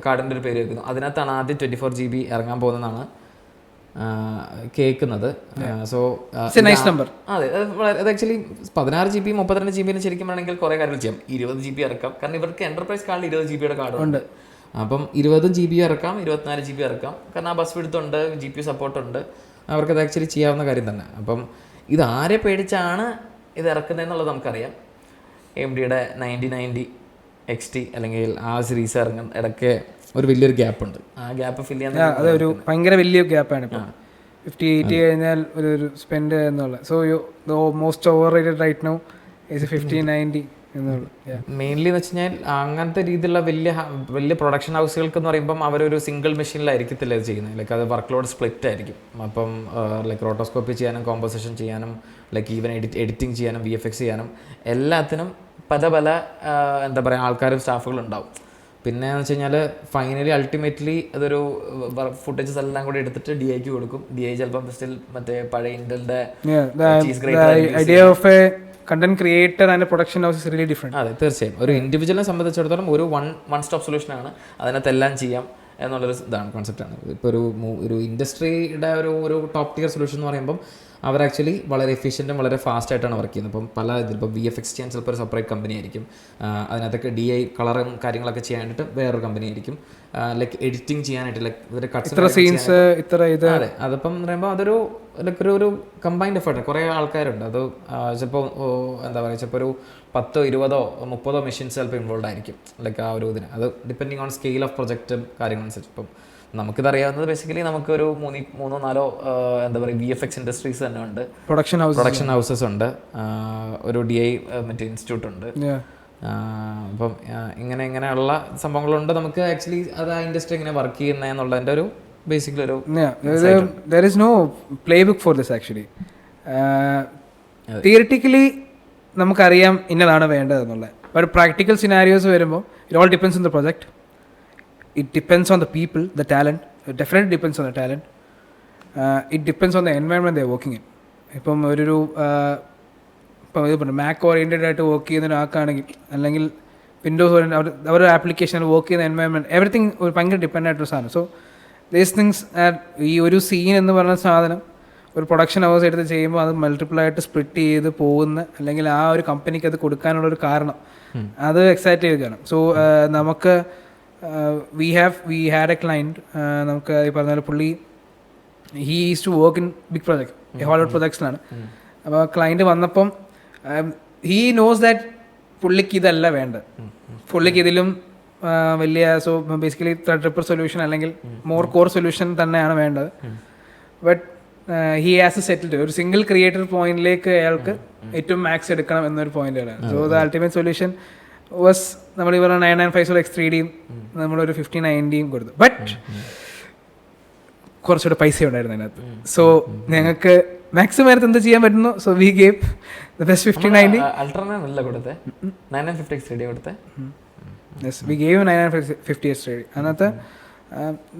കാർഡിൻ്റെ ഒരു പേര് കേൾക്കുന്നു. അതിനകത്താണ് ആദ്യം 24 GB ഇറങ്ങാൻ പോകുന്നതെന്നാണ് കേൾക്കുന്നത്. സോ അതെ, അത് ആക്ച്വലി 16 GB 32 GB ശരിക്കും വേണമെങ്കിൽ കുറേ കാര്യങ്ങൾ ചെയ്യാം. 20 GB ഇറക്കാം, കാരണം ഇവർക്ക് എൻ്റർപ്രൈസ് കാർഡിൽ 20 GB കാർഡ് ഉണ്ട്. അപ്പം 20 GB ഇറക്കാം, 24 GB ഇറക്കാം. കാരണം ആ ബസ് വിടുത്തുണ്ട്, GPU സപ്പോർട്ടുണ്ട്, അവർക്കത് ആക്ച്വലി ചെയ്യാവുന്ന കാര്യം തന്നെ. അപ്പം ഇത് ആരെ പേടിച്ചാണ് ഇത് ഇറക്കുന്നതെന്നുള്ളത് നമുക്കറിയാം. AMDയുടെ 9090 XT അല്ലെങ്കിൽ ആ സീരീസ് ഇറങ്ങുന്ന ഇടയ്ക്ക് ഒരു വലിയൊരു ഗ്യാപ്പുണ്ട്. ആ ഗ്യാപ്പ് ഫില്ല് ചെയ്യാൻ അതൊരു ഭയങ്കര വലിയ ഗ്യാപ്പാണ് ഇപ്പോൾ. 5080 കഴിഞ്ഞാൽ ഒരു സ്പെൻഡ് എന്നുള്ള. So most overrated right now is 5090 എന്നുള്ളത്. മെയിൻലി എന്ന് വെച്ച് കഴിഞ്ഞാൽ അങ്ങനത്തെ രീതിയിലുള്ള വലിയ പ്രൊഡക്ഷൻ ഹൗസുകൾക്ക് എന്ന് പറയുമ്പം അവരൊരു സിംഗിൾ മെഷീനിലായിരിക്കത്തില്ല ഇത് ചെയ്യുന്നത്. ലൈക്ക് അത് വർക്ക് ലോഡ് സ്പ്ലിറ്റ് ആയിരിക്കും. അപ്പം ലൈക്ക് റോട്ടോസ്കോപ്പി ചെയ്യാനും കോമ്പോസിഷൻ ചെയ്യാനും ലൈക്ക് ഈവൻ എഡിറ്റിംഗ് ചെയ്യാനും VFX ചെയ്യാനും എല്ലാത്തിനും പല എന്താ പറയുക ആൾക്കാരും സ്റ്റാഫുകളും ഉണ്ടാവും. പിന്നെ എന്ന് വെച്ച് കഴിഞ്ഞാൽ ഫൈനലി അൾട്ടിമേറ്റ്ലി അതൊരു ഫുട്ടേജസ് എല്ലാം കൂടി എടുത്തിട്ട് DIക്ക് കൊടുക്കും. DI ചിലപ്പം സ്റ്റിൽ മറ്റേ പഴയ ഇന്റലിന്റെ idea of a content creator and production house is really different. അതെ, തീർച്ചയായും ഒരു ഇൻഡിവിജ്വലിനെ സംബന്ധിച്ചിടത്തോളം ഒരു വൺ സ്റ്റോപ്പ് സൊല്യൂഷനാണ്. അതിനകത്ത് എല്ലാം ചെയ്യാം എന്നുള്ളൊരു ഇതാണ്, കോൺസെപ്റ്റാണ്. ഇപ്പോൾ ഒരു ഇൻഡസ്ട്രിയുടെ ഒരു ടോപ്പ് ടിയർ സൊല്യൂഷൻ എന്ന് പറയുമ്പം അവർ ആക്ച്വലി വളരെ എഫിഷ്യൻറ്റും വളരെ ഫാസ്റ്റ് ആയിട്ടാണ് വർക്ക് ചെയ്യുന്നത്. ഇപ്പം പല ഇതിൽ ഇപ്പോൾ VFX ചെയ്യാൻ ചിലപ്പോൾ ഒരു സെപ്പറേറ്റ് കമ്പനി ആയിരിക്കും, അതിനകത്തൊക്കെ DI കളറും കാര്യങ്ങളൊക്കെ ചെയ്യാനായിട്ട് വേറൊരു കമ്പനി ആയിരിക്കും, ലൈക്ക് എഡിറ്റിംഗ് ചെയ്യാനായിട്ട് ലൈക്ക് ഇവരുടെ കട്ട്സ്. അതെ, അതിപ്പം എന്ന് പറയുമ്പോൾ അതൊരു ലൈക്ക് ഒരു കമ്പൈൻഡ് എഫേർട്ട്. കുറേ ആൾക്കാരുണ്ട്. അത് ചിലപ്പോൾ എന്താ പറയുക, ചിലപ്പോൾ ഒരു 10, 20, 30 മെഷീൻസ് ചിലപ്പോൾ ഇൻവോൾവ് ആയിരിക്കും ലൈക്ക് ആ ഒരു ഇതിന്. അത് ഡിപ്പെൻഡിങ് ഓൺ സ്കെയിൽ ഓഫ് പ്രൊജക്റ്റും കാര്യങ്ങളനുസരിച്ച്. ഇപ്പം നമുക്കിതറിയാവുന്നത് ബേസിക്കലി നമുക്കൊരു 3-4 എന്താ പറയുക VFX ഇൻഡസ്ട്രീസ് തന്നെ ഉണ്ട്, പ്രൊഡക്ഷൻ ഹൗസസ് ഉണ്ട്, ഒരു DI മറ്റേ ഇൻസ്റ്റിറ്റ്യൂട്ട് ഉണ്ട്. അപ്പം ഇങ്ങനെയുള്ള സംഭവങ്ങളുണ്ട്. നമുക്ക് ആക്ച്വലി അത് ആ ഇൻഡസ്ട്രി എങ്ങനെ വർക്ക് ചെയ്യുന്നത് എന്നുള്ളതിൻ്റെ ഒരു ബേസിക്കലി ഒരു there is no playbook for this actually. Theoretically നമുക്കറിയാം ഇന്നതാണ് വേണ്ടതെന്നുള്ളത്. ബട്ട് പ്രാക്ടിക്കൽ സിനാരിയോസ് വരുമ്പോൾ it all depends on the project. It depends on the people, the talent. It definitely depends on the talent. It depends on the environment they are working in. ഇപ്പം ഇപ്പം ഇത് പറഞ്ഞു Mac oriented ആയിട്ട് work ചെയ്യുന്ന ഒരാൾക്കാണെങ്കിൽ അല്ലെങ്കിൽ Windows oriented അവരുടെ ആപ്ലിക്കേഷനിൽ work ചെയ്യുന്ന എൻവയൺമെൻറ്റ് എവറിത്തിങ് ഒരു ഭയങ്കര ഡിപ്പെൻഡ് ആയിട്ടൊരു സാധനം. സോ ദീസ് തിങ്സ് ഈ ഒരു സീൻ എന്ന് പറയുന്ന സാധനം ഒരു പ്രൊഡക്ഷൻ ഹൗസ് എടുത്ത് ചെയ്യുമ്പോൾ അത് മൾട്ടിപ്പിളായിട്ട് സ്പ്ലിറ്റ് ചെയ്ത് പോകുന്ന അല്ലെങ്കിൽ ആ ഒരു കമ്പനിക്ക് അത് കൊടുക്കാനുള്ളൊരു കാരണം അത് എക്സൈറ്റ് ചെയ്ത്. സോ നമുക്ക് we had a client, നമുക്ക് ഈ പറഞ്ഞ പുള്ളി he used to work in big project, Hollywood projectsലാണ്. അപ്പോൾ ക്ലയൻറ്റ് വന്നപ്പം he knows that പുള്ളിക്ക് ഇതല്ല വേണ്ടത്, പുള്ളിക്ക് ഇതിലും വലിയ സോ ബേസിക്കലി ട്രിപ്പിൾ സൊല്യൂഷൻ അല്ലെങ്കിൽ മോർ കോർ സൊല്യൂഷൻ തന്നെയാണ് വേണ്ടത്. But he has to settle ഒരു സിംഗിൾ ക്രിയേറ്റർ പോയിന്റിലേക്ക് അയാൾക്ക് ഏറ്റവും മാക്സ് എടുക്കണം എന്നൊരു പോയിന്റാണ്. So the ultimate solution was നമ്മൾ ഈ പറഞ്ഞ 995 X3Dയും നമ്മളൊരു 5090യും കൊടുത്തു. ബട്ട് കുറച്ചുകൂടെ പൈസ ഉണ്ടായിരുന്നു അതിനകത്ത്. സോ ഞങ്ങൾക്ക് മാക്സിമം നേരത്തെ എന്ത് ചെയ്യാൻ പറ്റുന്നു. So we gave the best 5090. V gave 950 X3D. അതിനകത്ത്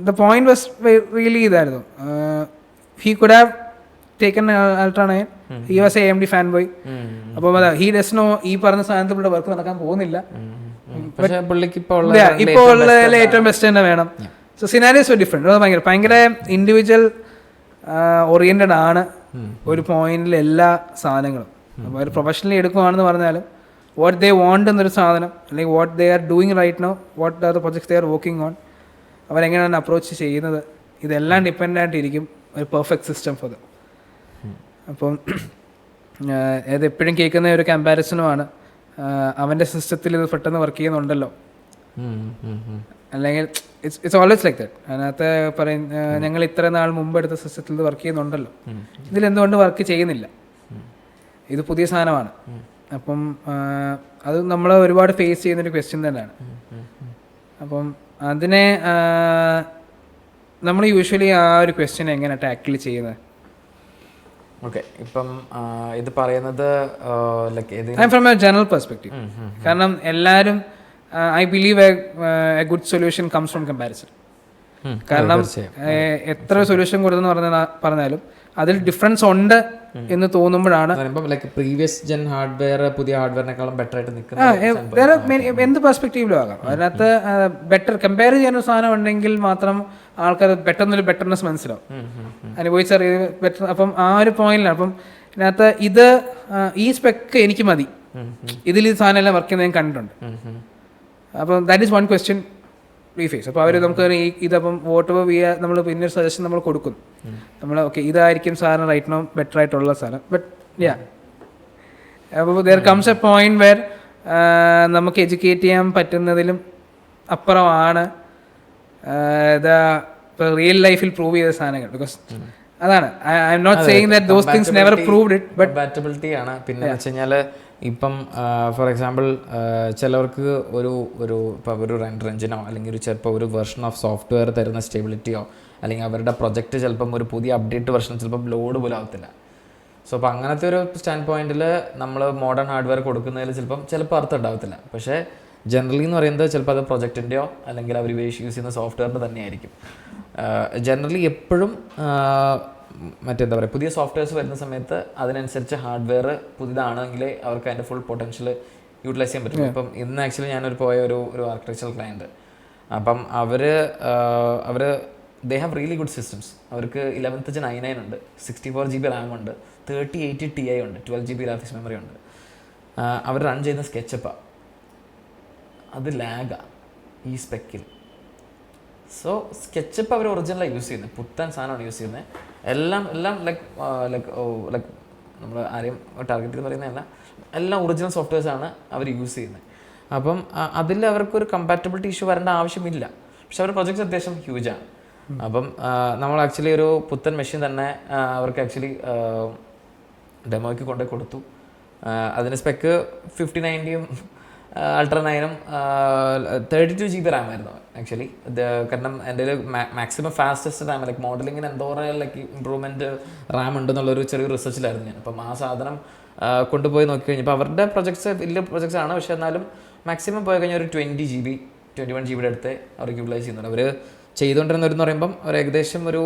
ദ പോയിന്റ് വാസ് റിയലി ഇതായിരുന്നു. He could have taken Ultra 9. He was a AMD fanboy. അപ്പോൾ he does know ഈ പറഞ്ഞ സാധനത്തിലുള്ള വർക്ക് നടക്കാൻ പോകുന്നില്ല. ഇപ്പോൾ ഉള്ളതിൽ ഏറ്റവും ബെസ്റ്റ് തന്നെ വേണം. So scenarios different. അത് ഭയങ്കര ഇൻഡിവിജ്വൽ ഓറിയൻറ്റഡ് ആണ് ഒരു പോയിന്റിൽ എല്ലാ സാധനങ്ങളും. അപ്പോൾ ഒരു പ്രൊഫഷണലി എടുക്കുകയാണെന്ന് പറഞ്ഞാലും വാട്ട് ദേ വാണ്ട് എന്നൊരു സാധനം അല്ലെങ്കിൽ what they are doing right now, what are the projects they are working on, അവരെങ്ങനെയാണ് അപ്രോച്ച് ചെയ്യുന്നത്, ഇതെല്ലാം ഡിപ്പെൻഡ് ആയിട്ടിരിക്കും ഒരു പെർഫെക്റ്റ് സിസ്റ്റം ഫോർ ദം. അപ്പം അത് എപ്പോഴും കേൾക്കുന്ന ഒരു കമ്പാരിസണുമാണ് അവൻ്റെ സിസ്റ്റത്തിൽ ഇത് പെട്ടെന്ന് വർക്ക് ചെയ്യുന്നുണ്ടല്ലോ, അല്ലെങ്കിൽ ഇറ്റ്സ് ഓൾവേസ് ലൈക്ക് ദാറ്റ്. അതിനകത്ത് പറയും ഞങ്ങൾ ഇത്ര നാൾ മുമ്പ് എടുത്ത സിസ്റ്റത്തിൽ ഇത് വർക്ക് ചെയ്യുന്നുണ്ടല്ലോ, ഇതിലെന്തുകൊണ്ട് വർക്ക് ചെയ്യുന്നില്ല, ഇത് പുതിയ സാധനമാണ്. അപ്പം അത് നമ്മൾ ഒരുപാട് ഫേസ് ചെയ്യുന്നൊരു ക്വസ്റ്റ്യൻ തന്നെയാണ്. അപ്പം അതിനെ നമ്മൾ യൂഷ്വലി ആ ഒരു ക്വസ്റ്റ്യൻ എങ്ങനെ ടാക്കിൾ ചെയ്യുന്നത്? ഓക്കെ, ഇപ്പം ഇത് പറയുന്നത് ഫ്രം എ ജനറൽ പെർസ്പെക്റ്റീവ്. കാരണം എല്ലാവരും I believe A good solution comes from comparison. കാരണം എത്ര സൊല്യൂഷൻ കൊടുത്തെന്ന് പറഞ്ഞാലും അതിൽ ഡിഫറൻസ് ഉണ്ട് എന്ന് തോന്നുമ്പോഴാണ് പ്രീവിയസ് ജെൻ ഹാർഡ്വെയർ പുതിയ ഹാർഡ്വെയറിനെക്കാളും ബെറ്റർ ആയിട്ട് നിൽക്കുന്നത്. എന്ത് പെർസ്പെക്റ്റീവിലും ആകാം. അതിനകത്ത് ബെറ്റർ കമ്പയർ ചെയ്യാനൊരു സാധനം ഉണ്ടെങ്കിൽ മാത്രം ആൾക്കാർ പെട്ടെന്നൊരു ബെറ്റർനെസ് മനസ്സിലാവും, അനുഭവിച്ചറിയ ബെറ്റർ. അപ്പം ആ ഒരു പോയിന്റിലാണ്. അപ്പം ഇതിനകത്ത് ഇത് ഈ സ്പെക്ക് എനിക്ക് മതി, ഇതിൽ ഈ സാധനം എല്ലാം വർക്ക് ചെയ്യുന്നത് ഞാൻ കണ്ടിട്ടുണ്ട്. അപ്പം that is one question we face. അപ്പോൾ അവർ നമുക്ക് ഇതപ്പം വോട്ട് നമ്മൾ പിന്നെ ഒരു സജഷൻ നമ്മൾ കൊടുക്കും, നമ്മൾ ഓക്കെ ഇതായിരിക്കും സാറിന് റൈറ്റ് നോ ബെറ്റർ ആയിട്ടുള്ള സാധനം. ബട്ട് യാ അപ്പോൾ there comes a point where നമുക്ക് എഡ്യൂക്കേറ്റ് ചെയ്യാൻ പറ്റുന്നതിലും അപ്പുറമാണ് ഇപ്പോൾ റിയൽ ലൈഫിൽ പ്രൂവ് ചെയ്ത സാധനങ്ങൾ. ബിക്കോസ് അതാണ് I'm not saying that those things never proved it, but compatibility ആണ്. പിന്നെ വെച്ച് കഴിഞ്ഞാൽ ഇപ്പം ഫോർ എക്സാമ്പിൾ ചിലവർക്ക് ഇപ്പോൾ ഒരു റെൻഡർ എഞ്ചിനോ അല്ലെങ്കിൽ ചിലപ്പോൾ ഒരു വെർഷൻ ഓഫ് സോഫ്റ്റ്വെയർ തരുന്ന സ്റ്റെബിലിറ്റിയോ അല്ലെങ്കിൽ അവരുടെ പ്രൊജക്റ്റ് ചിലപ്പം ഒരു പുതിയ അപ്ഡേറ്റ് വെർഷൻ ചിലപ്പം ലോഡ് പോലും ആവത്തില്ല. സോ അപ്പോൾ അങ്ങനത്തെ ഒരു സ്റ്റാൻഡ് പോയിന്റിൽ നമ്മൾ മോഡേൺ ഹാർഡ്വെയർ കൊടുക്കുന്നതിൽ ചിലപ്പോൾ അർത്ഥം ഉണ്ടാവത്തില്ല. പക്ഷേ ജനറലി എന്ന് പറയുന്നത് ചിലപ്പോൾ അത് പ്രൊജക്റ്റിൻ്റെയോ അല്ലെങ്കിൽ അവർ യൂസ് ചെയ്യുന്ന സോഫ്റ്റ്വെയറിൻ്റെ തന്നെയായിരിക്കും. ജനറലി എപ്പോഴും മറ്റെന്താ പറയുക, പുതിയ സോഫ്റ്റ്വെയർസ് വരുന്ന സമയത്ത് അതിനനുസരിച്ച് ഹാർഡ്വെയർ പുതിയതാണെങ്കിൽ അവർക്ക് അതിൻ്റെ ഫുൾ പൊട്ടൻഷ്യൽ യൂട്ടിലൈസ് ചെയ്യാൻ പറ്റും. ഇപ്പം ഇന്ന് ആക്ച്വലി ഞാനൊരു പോയ ഒരു ആർക്കിടെക്ചറൽ ക്ലയൻറ്റ്, അപ്പം അവർ they have really good systems. അവർക്ക് 11th Gen i9 ഉണ്ട്, 64 GB റാം ഉണ്ട്, 3080 Ti ഉണ്ട്, 12 GB ഗ്രാഫിക്സ് മെമ്മറി ഉണ്ട്. അവർ റൺ ചെയ്യുന്ന സ്കെച്ചപ്പാണ്, അത് ലാഗാണ് ഈ സ്പെക്കിൽ. സോ സ്കെച്ചപ്പ് അവർ ഒറിജിനലാണ് യൂസ് ചെയ്യുന്നത്, പുത്തൻ സാധനമാണ് യൂസ് ചെയ്യുന്നത്. എല്ലാം ലൈക്ക് നമ്മൾ ആരെയും ടാർഗറ്റ് എന്ന് പറയുന്നതല്ല, എല്ലാം ഒറിജിനൽ സോഫ്റ്റ്വെയർസാണ് അവർ യൂസ് ചെയ്യുന്നത്. അപ്പം അതിൽ അവർക്കൊരു കമ്പാറ്റബിലിറ്റി ഇഷ്യൂ വരേണ്ട ആവശ്യമില്ല. പക്ഷെ അവരുടെ പ്രൊജക്ട്സ് അത്യാവശ്യം ഹ്യൂജാണ്. അപ്പം നമ്മൾ ആക്ച്വലി ഒരു പുത്തൻ മെഷീൻ തന്നെ അവർക്ക് ആക്ച്വലി ഡെമോയ്ക്ക് കൊണ്ടുപോയി കൊടുത്തു. അതിന് സ്പെക്ക് 5090 Ultra 9 32 GB റാം ആയിരുന്നു ആക്ച്വലി. കാരണം എൻ്റെ മാക്സിമം ഫാസ്റ്റസ്റ്റ് റാം ലൈക്ക് മോഡലിങ്ങിന് എന്തോരം ലൈക്ക് ഇമ്പ്രൂവ്മെൻറ്റ് റാം ഉണ്ടെന്നുള്ളൊരു ചെറിയ റിസർച്ചിലായിരുന്നു ഞാൻ. അപ്പം ആ സാധനം കൊണ്ടുപോയി നോക്കി കഴിഞ്ഞപ്പോൾ അവരുടെ പ്രൊജക്ട്സ് വലിയ പ്രൊജക്ട്സ് ആണ്, പക്ഷേ എന്നാലും മാക്സിമം പോയി കഴിഞ്ഞാൽ ഒരു 20 GB 21 GB അടുത്ത് അവർക്ക് യൂട്ടിലൈസ് ചെയ്യുന്നുണ്ട്. അവർ ചെയ്തുകൊണ്ടിരുന്നവരെന്ന് പറയുമ്പം ഒരു ഏകദേശം ഒരു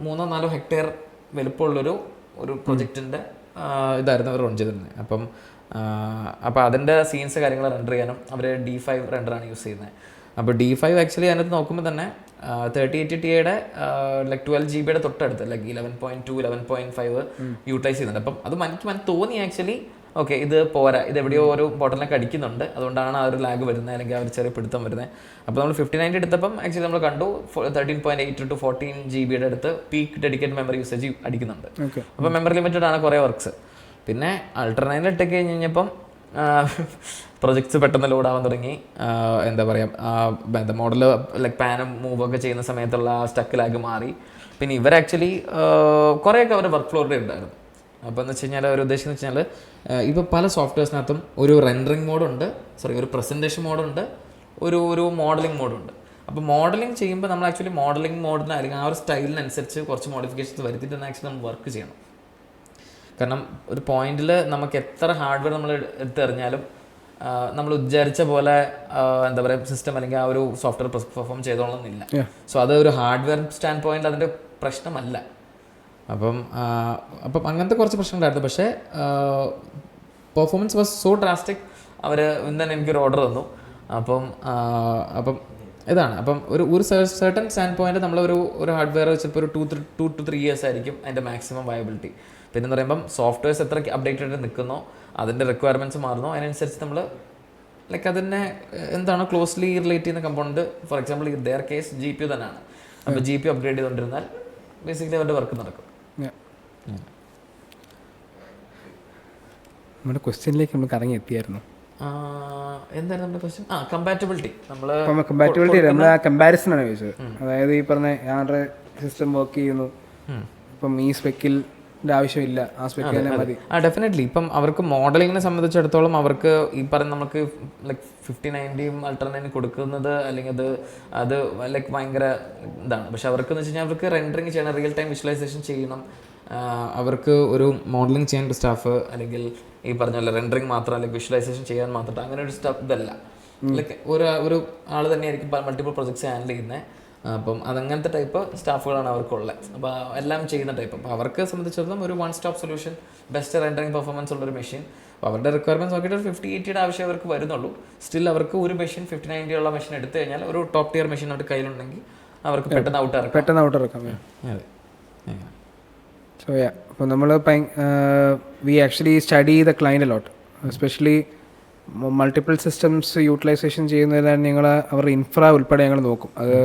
3-4 ഹെക്ടയർ വലുപ്പമുള്ളൊരു പ്രൊജക്റ്റിൻ്റെ ഇതായിരുന്നു അവർ റൺ ചെയ്തിരുന്നത്. അപ്പോൾ അതിൻ്റെ സീൻസ് കാര്യങ്ങൾ റെൻഡർ ചെയ്യാനും അവർ D5 റെൻഡറാണ് യൂസ് ചെയ്യുന്നത്. അപ്പോൾ D5 ആക്ച്വലി അതിനകത്ത് നോക്കുമ്പോൾ തന്നെ 3080 Tiയുടെ ലൈക്ക് 12 GB തൊട്ടടുത്ത് ലൈക്ക് 11.2 11.5 യൂട്ടിലൈസ് ചെയ്യുന്നുണ്ട്. അപ്പം അത് എനിക്ക് തോന്നി ആക്ച്വലി ഓക്കെ ഇത് പോരാ, ഇത് എവിടെയോ ഒരു ബോട്ടിലൊക്കെ അടിക്കുന്നുണ്ട്, അതുകൊണ്ടാണ് ആ ഒരു ലാഗ് വരുന്നത് അല്ലെങ്കിൽ ആ ഒരു ചെറിയ പിടുത്തം വരുന്നത്. അപ്പോൾ നമ്മൾ 5090 എടുത്തപ്പം ആക്ച്വലി നമ്മൾ കണ്ടു 13.8 to 14 GB അടുത്ത് പീക്ക് ഡെഡിക്കേറ്റ് മെമ്മറി യൂസേജ് അടിക്കുന്നുണ്ട്. അപ്പോൾ മെമ്മറി ലിമിറ്റഡ് ആണ് കുറേ വർക്ക്സ്. പിന്നെ Ultra 9 ഇട്ടൊക്കെ കഴിഞ്ഞപ്പം പ്രൊജക്ട്സ് പെട്ടെന്ന് ലോഡ് ആവാൻ തുടങ്ങി. എന്താ പറയുക, മോഡൽ ലൈക്ക് പാനും മൂവൊക്കെ ചെയ്യുന്ന സമയത്തുള്ള ആ സ്റ്റക്ക് ലാഗ് മാറി. പിന്നെ ഇവർ ആക്ച്വലി കുറേയൊക്കെ അവരുടെ വർക്ക് ഫ്ലോറിൽ ഉണ്ടായിരുന്നു. അപ്പോൾ എന്ന് വെച്ച് കഴിഞ്ഞാൽ അവർ ഉദ്ദേശിക്കുന്നത് വെച്ച് കഴിഞ്ഞാൽ ഇപ്പോൾ പല സോഫ്റ്റ്വെയർസിനകത്തും ഒരു റെൻഡറിങ് മോഡുണ്ട്, ഒരു പ്രസൻറ്റേഷൻ മോഡുണ്ട്, ഒരു മോഡലിംഗ് മോഡുണ്ട്. അപ്പോൾ മോഡലിംഗ് ചെയ്യുമ്പോൾ നമ്മൾ ആക്ച്വലി മോഡലിംഗ് മോഡിന് അല്ലെങ്കിൽ ആ ഒരു സ്റ്റൈലിനനുസരിച്ച് കുറച്ച് മോഡിഫിക്കേഷൻസ് വരുത്തിയിട്ട് തന്നെ ആക്ച്വലി നമ്മൾ വർക്ക് ചെയ്യണം. കാരണം ഒരു പോയിന്റിൽ നമുക്ക് എത്ര ഹാർഡ്വെയർ നമ്മൾ എടുത്തെറിഞ്ഞാലും നമ്മൾ വിചാരിച്ച പോലെ എന്താ പറയുക സിസ്റ്റം അല്ലെങ്കിൽ ആ ഒരു സോഫ്റ്റ്വെയർ പെർഫോം ചെയ്തോളണമെന്നില്ല. സോ അത് ഒരു ഹാർഡ്വെയർ സ്റ്റാൻഡ് പോയിന്റ് അതിൻ്റെ പ്രശ്നമല്ല. അപ്പം അങ്ങനത്തെ കുറച്ച് പ്രശ്നങ്ങളുണ്ടായിരുന്നു. പക്ഷേ പെർഫോമൻസ് വാസ് സോ ഡ്രാസ്റ്റിക്. അവർ ഇന്ന് തന്നെ എനിക്കൊരു ഓർഡർ തന്നു. അപ്പം ഇതാണ്. അപ്പം ഒരു സർട്ടൺ സ്റ്റാൻഡ് പോയിന്റ് നമ്മളൊരു ഹാർഡ്വെയർ ചിലപ്പോൾ ഒരു 2 to 3 years ആയിരിക്കും അതിൻ്റെ മാക്സിമം വയബിലിറ്റി. പിന്നെ എന്ന് പറയുമ്പം സോഫ്റ്റ്വെയർസ് എത്ര അപ്ഡേറ്റഡ് ആയിട്ട് നിൽക്കുന്നോ അതിൻ്റെ റിക്വയർമെൻറ്റ്സ് മാറുന്നോ അതിനനുസരിച്ച് നമ്മൾ ലൈക്ക് അതിനെ എന്താണ് ക്ലോസ്ലി റിലേറ്റ് ചെയ്യുന്ന component. For example their case GPU തന്നെയാണ്. അപ്പോൾ GPU അപ്ഗ്രേഡ് ചെയ്തുകൊണ്ടിരുന്നാൽ ബേസിക്കലി അവരുടെ വർക്ക് നടക്കും. നമ്മുടെ ക്വസ്റ്റ്യനിലേക്ക് നമ്മൾ കറങ്ങി എത്തിയായിരുന്നു. എന്തായിരുന്നു നമ്മുടെ ക്വസ്റ്റ്യൻ? കമ്പാറ്റബിലിറ്റി. നമ്മൾ ആ കമ്പാരിസൺ ആണ് ചോദിച്ചത്. അതായത് ഈ പറഞ്ഞ ആരുടെ സിസ്റ്റം വർക്ക് ചെയ്യുന്നു, ഇപ്പം ഈ സ്പെക്കിൽ ആവശ്യമില്ല, ആ സ്പെക്കിൽ തന്നെ മതി. ഡെഫിനറ്റ്ലി. ഇപ്പം അവർക്ക് മോഡലിങ്ങിനെ സംബന്ധിച്ചിടത്തോളം അവർക്ക് ഈ പറഞ്ഞ നമുക്ക് ലൈക്ക് 5090 Ultra 9 കൊടുക്കുന്നത് അല്ലെങ്കിൽ അത് ലൈക്ക് ഭയങ്കര ഇതാണ്. പക്ഷെ അവർക്ക് എന്ന് വെച്ച് കഴിഞ്ഞാൽ അവർക്ക് റെൻഡറിങ് ചെയ്യണം, റിയൽ ടൈം വിഷ്വലൈസേഷൻ ചെയ്യണം, അവർക്ക് ഒരു മോഡലിംഗ് ചെയ്യാൻ സ്റ്റാഫ് അല്ലെങ്കിൽ ഈ പറഞ്ഞ പോലെ റെൻഡറിങ് മാത്രം അല്ലെങ്കിൽ വിഷ്വലൈസേഷൻ ചെയ്യാൻ മാത്രം അങ്ങനെ ഒരു സ്റ്റാഫ് ഇതല്ല. ലൈക്ക് ഒരു ആൾ തന്നെയായിരിക്കും മൾട്ടിപ്പിൾ പ്രൊജക്ട്സ് ഹാൻഡിൽ ചെയ്യുന്നത്. അപ്പം അതങ്ങനത്തെ ടൈപ്പ് സ്റ്റാഫുകളാണ് അവർക്കുള്ളത്. അപ്പോൾ എല്ലാം ചെയ്യുന്ന ടൈപ്പ്. അപ്പോൾ അവർക്ക് സംബന്ധിച്ചിടത്തോളം ഒരു 1 stop solution, best rendering performance ഉള്ളൊരു മെഷീൻ. അപ്പോൾ അവരുടെ റിക്വയർമെൻറ്റ്സ് നോക്കിയിട്ട് ഒരു 5080 ആവശ്യം അവർക്ക് വരുന്നുള്ളൂ. സ്റ്റിൽ അവർക്ക് ഒരു മെഷീൻ 5090 ഉള്ള മെഷീൻ എടുത്തു കഴിഞ്ഞാൽ ഒരു ടോപ്പ് ടിയർ മെഷീൻ അവരുടെ കയ്യിലുണ്ടെങ്കിൽ അവർക്ക് പെട്ടെന്ന് ഔട്ട് ഇറക്കാം. അതെ. സോ അപ്പോൾ നമ്മൾ we actually study the client a lot, especially multiple systems utilization ചെയ്യുന്നതിനാൽ ഞങ്ങൾ അവരുടെ ഇൻഫ്ര ഉൾപ്പെടെ ഞങ്ങൾ നോക്കും. അത്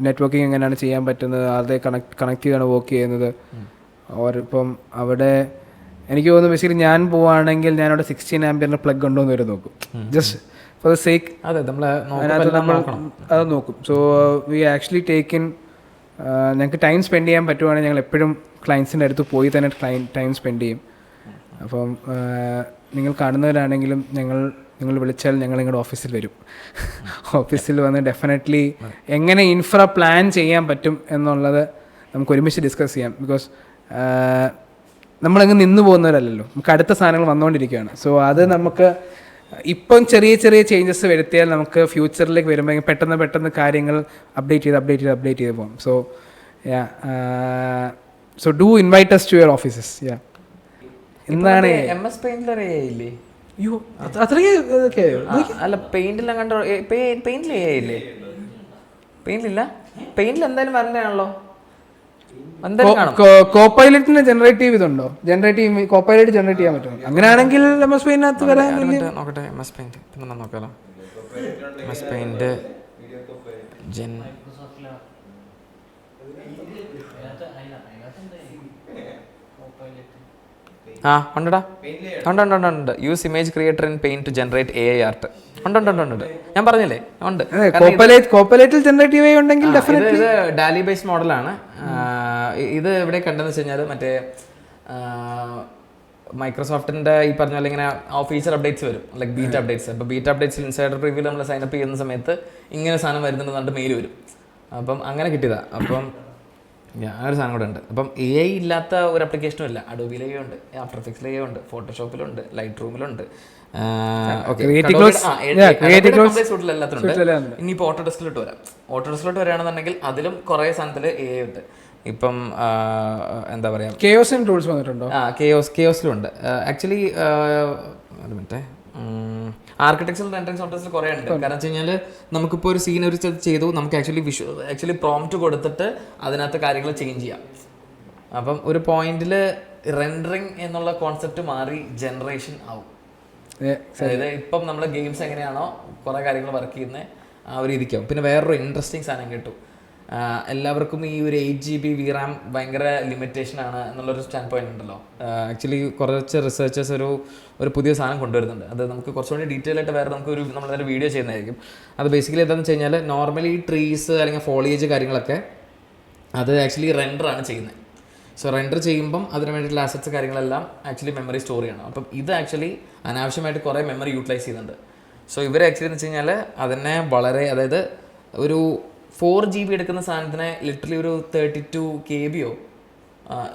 നെറ്റ്വർക്കിംഗ് എങ്ങനെയാണ് ചെയ്യാൻ പറ്റുന്നത്, ആരുടെ കണക്ട് ചെയ്താണ് വർക്ക് ചെയ്യുന്നത്. അവരിപ്പം അവിടെ എനിക്ക് തോന്നുന്നു ബേസിക്കലി ഞാൻ പോവുകയാണെങ്കിൽ ഞാനവിടെ 16 ആംപിയറിൻ്റെ പ്ലഗ് ഉണ്ടോ എന്ന് വരെ നോക്കും, ജസ്റ്റ് ഫോർ ദ സേക്ക്. അതിനകത്ത് നമ്മൾ അത് നോക്കും. So we actually take in, ഞങ്ങൾക്ക് ടൈം സ്പെൻഡ് ചെയ്യാൻ പറ്റുവാണെങ്കിൽ ഞങ്ങൾ എപ്പോഴും ക്ലയൻസിൻ്റെ അടുത്ത് പോയി തന്നെ ടൈം സ്പെൻഡ് ചെയ്യും. അപ്പം നിങ്ങൾ കാണുന്നവരാണെങ്കിലും നിങ്ങൾ വിളിച്ചാൽ ഞങ്ങൾ നിങ്ങളുടെ ഓഫീസിൽ വരും. ഓഫീസിൽ വന്ന് ഡെഫിനറ്റ്ലി എങ്ങനെ ഇൻഫ്ര പ്ലാൻ ചെയ്യാൻ പറ്റും എന്നുള്ളത് നമുക്ക് ഒരുമിച്ച് ഡിസ്കസ് ചെയ്യാം. ബിക്കോസ് നമ്മളങ്ങ് നിന്ന് പോകുന്നവരല്ലല്ലോ, നമുക്ക് അടുത്ത സാധനങ്ങൾ വന്നുകൊണ്ടിരിക്കുകയാണ്. സോ അത് നമുക്ക് ഇപ്പം ചെറിയ ചെറിയ ചേഞ്ചസ് വരുത്തിയാൽ നമുക്ക് ഫ്യൂച്ചറിലേക്ക് വരുമ്പോൾ പെട്ടെന്ന് കാര്യങ്ങൾ അപ്ഡേറ്റ് ചെയ്ത് പോകും. So do invite us to your offices. എന്താണ് MS Paint ഇല്ലേ? അയ്യോ അത്രയ്ക്ക് അല്ല, പെയിന്റിൽ കണ്ടോ? പെയിന്റിൽ ഇല്ലേ? പെയിന്റിലില്ല, പെയിന്റിൽ എന്തായാലും വരണ്ടാണല്ലോ. കോപ്പൈലറ്റിന് ജനറേറ്റീവ് ഇതുണ്ടോ? കോപ്പൈലറ്റ് ജനറേറ്റ് ചെയ്യാൻ പറ്റും. അങ്ങനെയാണെങ്കിൽ MS Paintനകത്ത് വരാൻ നോക്കട്ടെ. MS Paint പിന്നെ നോക്കാലോ. MS Paint ഉണ്ടടാ, ഉണ്ട്. Use image creator in Paint to generate AI art. ഉണ്ട്. ഞാൻ പറഞ്ഞില്ലേ, ഉണ്ട്. കോപ്പൈലറ്റിൽ ജനറേറ്റീവ് ഉണ്ടെങ്കിൽ ഇത് ഡാലി ബേസ്ഡ് മോഡലാണ്. ഇത് എവിടെ കണ്ടെന്ന് വെച്ച് കഴിഞ്ഞാൽ മറ്റേ മൈക്രോസോഫ്റ്റിന്റെ ഈ പറഞ്ഞ പോലെ ഇങ്ങനെ ഫീച്ചർ അപ്ഡേറ്റ്സ് വരും, ലൈക്ക് ബീറ്റ അപ്ഡേറ്റ്സ്. അപ്പോൾ ബീറ്റ അപ്ഡേറ്റ്സിൽ ഇൻസൈഡർ പ്രിവ്യൂവിൽ നമ്മൾ സൈൻ അപ്പ് ചെയ്യുന്ന സമയത്ത് ഇങ്ങനെ സാധനം വരുന്നുണ്ടെന്ന് പറഞ്ഞിട്ട് മെയിൽ വരും. അപ്പം അങ്ങനെ കിട്ടിയതാണ്. അപ്പം ഒരു സാധനം കൂടെ ഉണ്ട്. അപ്പം AI ഇല്ലാത്ത ഒരു ആപ്ലിക്കേഷനും ഇല്ല. അഡോബിയിൽ AI ഉണ്ട്, ആഫ്റ്റർ എഫക്ട്സിൽ AI ഉണ്ട്, ഫോട്ടോഷോപ്പിലുണ്ട്, ലൈറ്റ് റൂമിലുണ്ട്, എല്ലാത്തിലുണ്ട്. ഇനിയിപ്പോൾ ഓട്ടോഡെസ്കിലോട്ട് വരാം. ഓട്ടോഡെസ്കിലോട്ട് വരികയാണെന്നുണ്ടെങ്കിൽ അതിലും കുറേ സാധനത്തിൽ AI ഉണ്ട്. ഇപ്പം എന്താ പറയുക, കെയോസിൻ ടൂൾസ് വന്നിട്ടുണ്ടോ? കെയോസിലുണ്ട് ആക്ച്വലി. ഒരു മിനിറ്റ്, ആർക്കിടെക്ചറൽ റെൻഡറിംഗ് സോഫ്റ്റ്വെയർസിൽ കുറേ ഉണ്ട്. കാരണം വെച്ച് കഴിഞ്ഞാൽ നമുക്കിപ്പോൾ ഒരു സീൻ ഒരു ചെയ്തു, നമുക്ക് ആക്ച്വലി പ്രോംപ്റ്റ് കൊടുത്തിട്ട് അതിനകത്ത് കാര്യങ്ങൾ ചേഞ്ച് ചെയ്യാം. അപ്പം ഒരു പോയിന്റിൽ റെൻഡറിങ് എന്നുള്ള കോൺസെപ്റ്റ് മാറി ജനറേഷൻ ആവും. അതായത് ഇപ്പം നമ്മുടെ ഗെയിംസ് എങ്ങനെയാണോ കുറേ കാര്യങ്ങൾ വർക്ക് ചെയ്യുന്നത് ആ ഒരു രീതിക്കാവും. പിന്നെ വേറൊരു ഇൻട്രസ്റ്റിംഗ് സാധനം കിട്ടും. എല്ലാവർക്കും ഈ ഒരു 8 GB VRAM ഭയങ്കര ലിമിറ്റേഷൻ ആണ് എന്നുള്ളൊരു സ്റ്റാൻഡ് പോയിന്റ് ഉണ്ടല്ലോ. ആക്ച്വലി കുറച്ച് റിസർച്ചേഴ്സ് ഒരു പുതിയ സാധനം കൊണ്ടുവരുന്നുണ്ട്. അത് നമുക്ക് കുറച്ചുകൂടി ഡീറ്റെയിൽ ആയിട്ട് വേറെ നമ്മളൊരു വീഡിയോ ചെയ്യുന്നതായിരിക്കും. അത് ബേസിക്കലി എന്താണെന്ന് വെച്ച് കഴിഞ്ഞാൽ നോർമലി ട്രീസ് അല്ലെങ്കിൽ ഫോളിയേജ് കാര്യങ്ങളൊക്കെ അത് ആക്ച്വലി റെൻഡറാണ് ചെയ്യുന്നത്. സോ റെൻഡർ ചെയ്യുമ്പം അതിന് വേണ്ടിയിട്ടുള്ള അസറ്റ്സ് കാര്യങ്ങളെല്ലാം ആക്ച്വലി മെമ്മറി സ്റ്റോർ ചെയ്യണം. അപ്പം ഇത് ആക്ച്വലി അനാവശ്യമായിട്ട് കുറേ മെമ്മറി യൂട്ടിലൈസ് ചെയ്യുന്നുണ്ട്. സോ ഇവർ ആക്ച്വലി എന്ന് വെച്ച് കഴിഞ്ഞാൽ അതിനെ വളരെ, അതായത് ഒരു 4 GB എടുക്കുന്ന സാധനത്തിന് ലിറ്ററലി ഒരു 32 KBയോ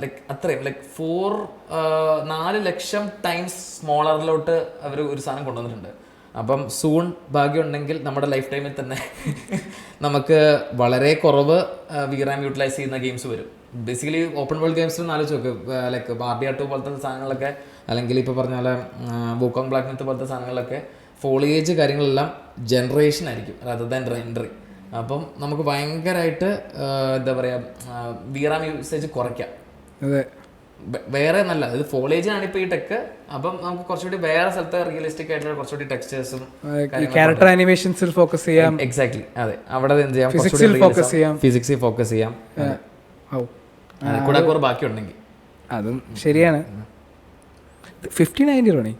ലൈക്ക് അത്രയും, ലൈക്ക് 4 ലക്ഷം ടൈംസ് സ്മോളറിലോട്ട് അവർ ഒരു സാധനം കൊണ്ടുവന്നിട്ടുണ്ട്. അപ്പം സൂൺ ഭാഗ്യം ഉണ്ടെങ്കിൽ നമ്മുടെ ലൈഫ് ടൈമിൽ തന്നെ നമുക്ക് വളരെ കുറവ് VRAM യൂട്ടിലൈസ് ചെയ്യുന്ന ഗെയിംസ് വരും. ബേസിക്കലി ഓപ്പൺ വേൾഡ് ഗെയിംസിൽ ആലോചിച്ച് നോക്ക്, ലൈക്ക് ബാർഡിയാട്ടോ പോലത്തെ സാധനങ്ങളൊക്കെ, അല്ലെങ്കിൽ ഇപ്പോൾ പറഞ്ഞ പോലെ വൂക്കോങ് ബ്ലാക്ക് മെത്ത് പോലത്തെ സാധനങ്ങളൊക്കെ ഫോളിയേജ് കാര്യങ്ങളെല്ലാം ജനറേഷൻ ആയിരിക്കും rather than റെൻഡറിങ്. അപ്പം നമുക്ക് ഭയങ്കരമായിട്ട് എന്താ പറയുക VRAM യൂസേജ് കുറയ്ക്കാം. വേറെ നല്ല ഇത് ഫോളേജിനാണ് ഇപ്പോൾ ഈ ടെക്ക്. അപ്പം നമുക്ക് കുറച്ചുകൂടി വേറെ സ്ഥലത്ത് റിയലിസ്റ്റിക് ആയിട്ടുള്ള കുറച്ചുകൂടി ടെക്സ്റ്റേഴ്സും ക്യാരക്ടർ ആനിമേഷൻസിൽ ഫോക്കസ് ചെയ്യാം. എക്സാക്ട്ലി, അതെ. അവിടെ എന്ത് ചെയ്യാം, ഫിസിക്സിൽ ഫോക്കസ് ചെയ്യാം. കൂടെ കുറേ ബാക്കി ഉണ്ടെങ്കിൽ അതും ശരിയാണ്. 1590 റോണി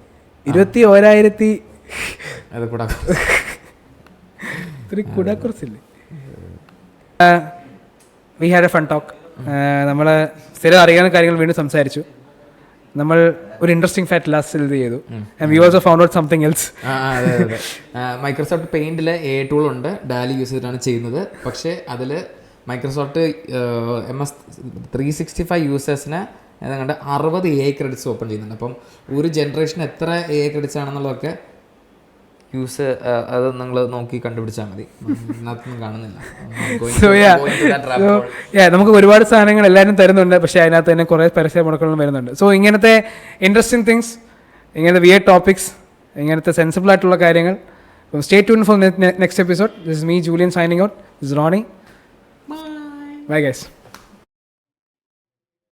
21,000 അത് കൂടെ കുടാക്കുറച്ചില്ലേ. We had a fun talk. നമ്മൾ സ്ഥിരം അറിയാവുന്ന കാര്യങ്ങൾ വീണ്ടും സംസാരിച്ചു. നമ്മൾ ഒരു ഇൻട്രസ്റ്റിംഗ് ഫാക്ട് ലാസ്റ്റ് ഇത് ചെയ്തു. And we also found out something else. Microsoft പെയിന്റിൽ AI ടൂൾ ഉണ്ട്, ഡാലി യൂസ് ചെയ്തിട്ടാണ് ചെയ്യുന്നത്. പക്ഷേ അതിൽ മൈക്രോസോഫ്റ്റ് MS 365 യൂസേഴ്സിന് ഏതാണ്ട് 60 AI ക്രെഡിറ്റ്സ് ഓപ്പൺ ചെയ്യുന്നുണ്ട്. അപ്പം ഒരു ജനറേഷൻ എത്ര AI ക്രെഡിറ്റ്സ് ആണെന്നുള്ളതൊക്കെ യൂസ് അത് നിങ്ങൾ നോക്കി കണ്ടുപിടിച്ചാൽ മതി. അതിനകത്തൊന്നും കാണുന്നില്ല. നമുക്ക് ഒരുപാട് സാധനങ്ങൾ എല്ലാവരും തരുന്നുണ്ട്, പക്ഷേ അതിനകത്ത് തന്നെ കുറേ പരസ്യ മുടക്കങ്ങളും വരുന്നുണ്ട്. സോ ഇങ്ങനത്തെ ഇൻട്രസ്റ്റിംഗ് തിങ്സ്, ഇങ്ങനത്തെ വിയർഡ് ടോപ്പിക്സ്, ഇങ്ങനത്തെ സെൻസിബിൾ ആയിട്ടുള്ള കാര്യങ്ങൾ. Stay tune for next episode. This is me Julian signing out. This is Ronnie. Bye guys.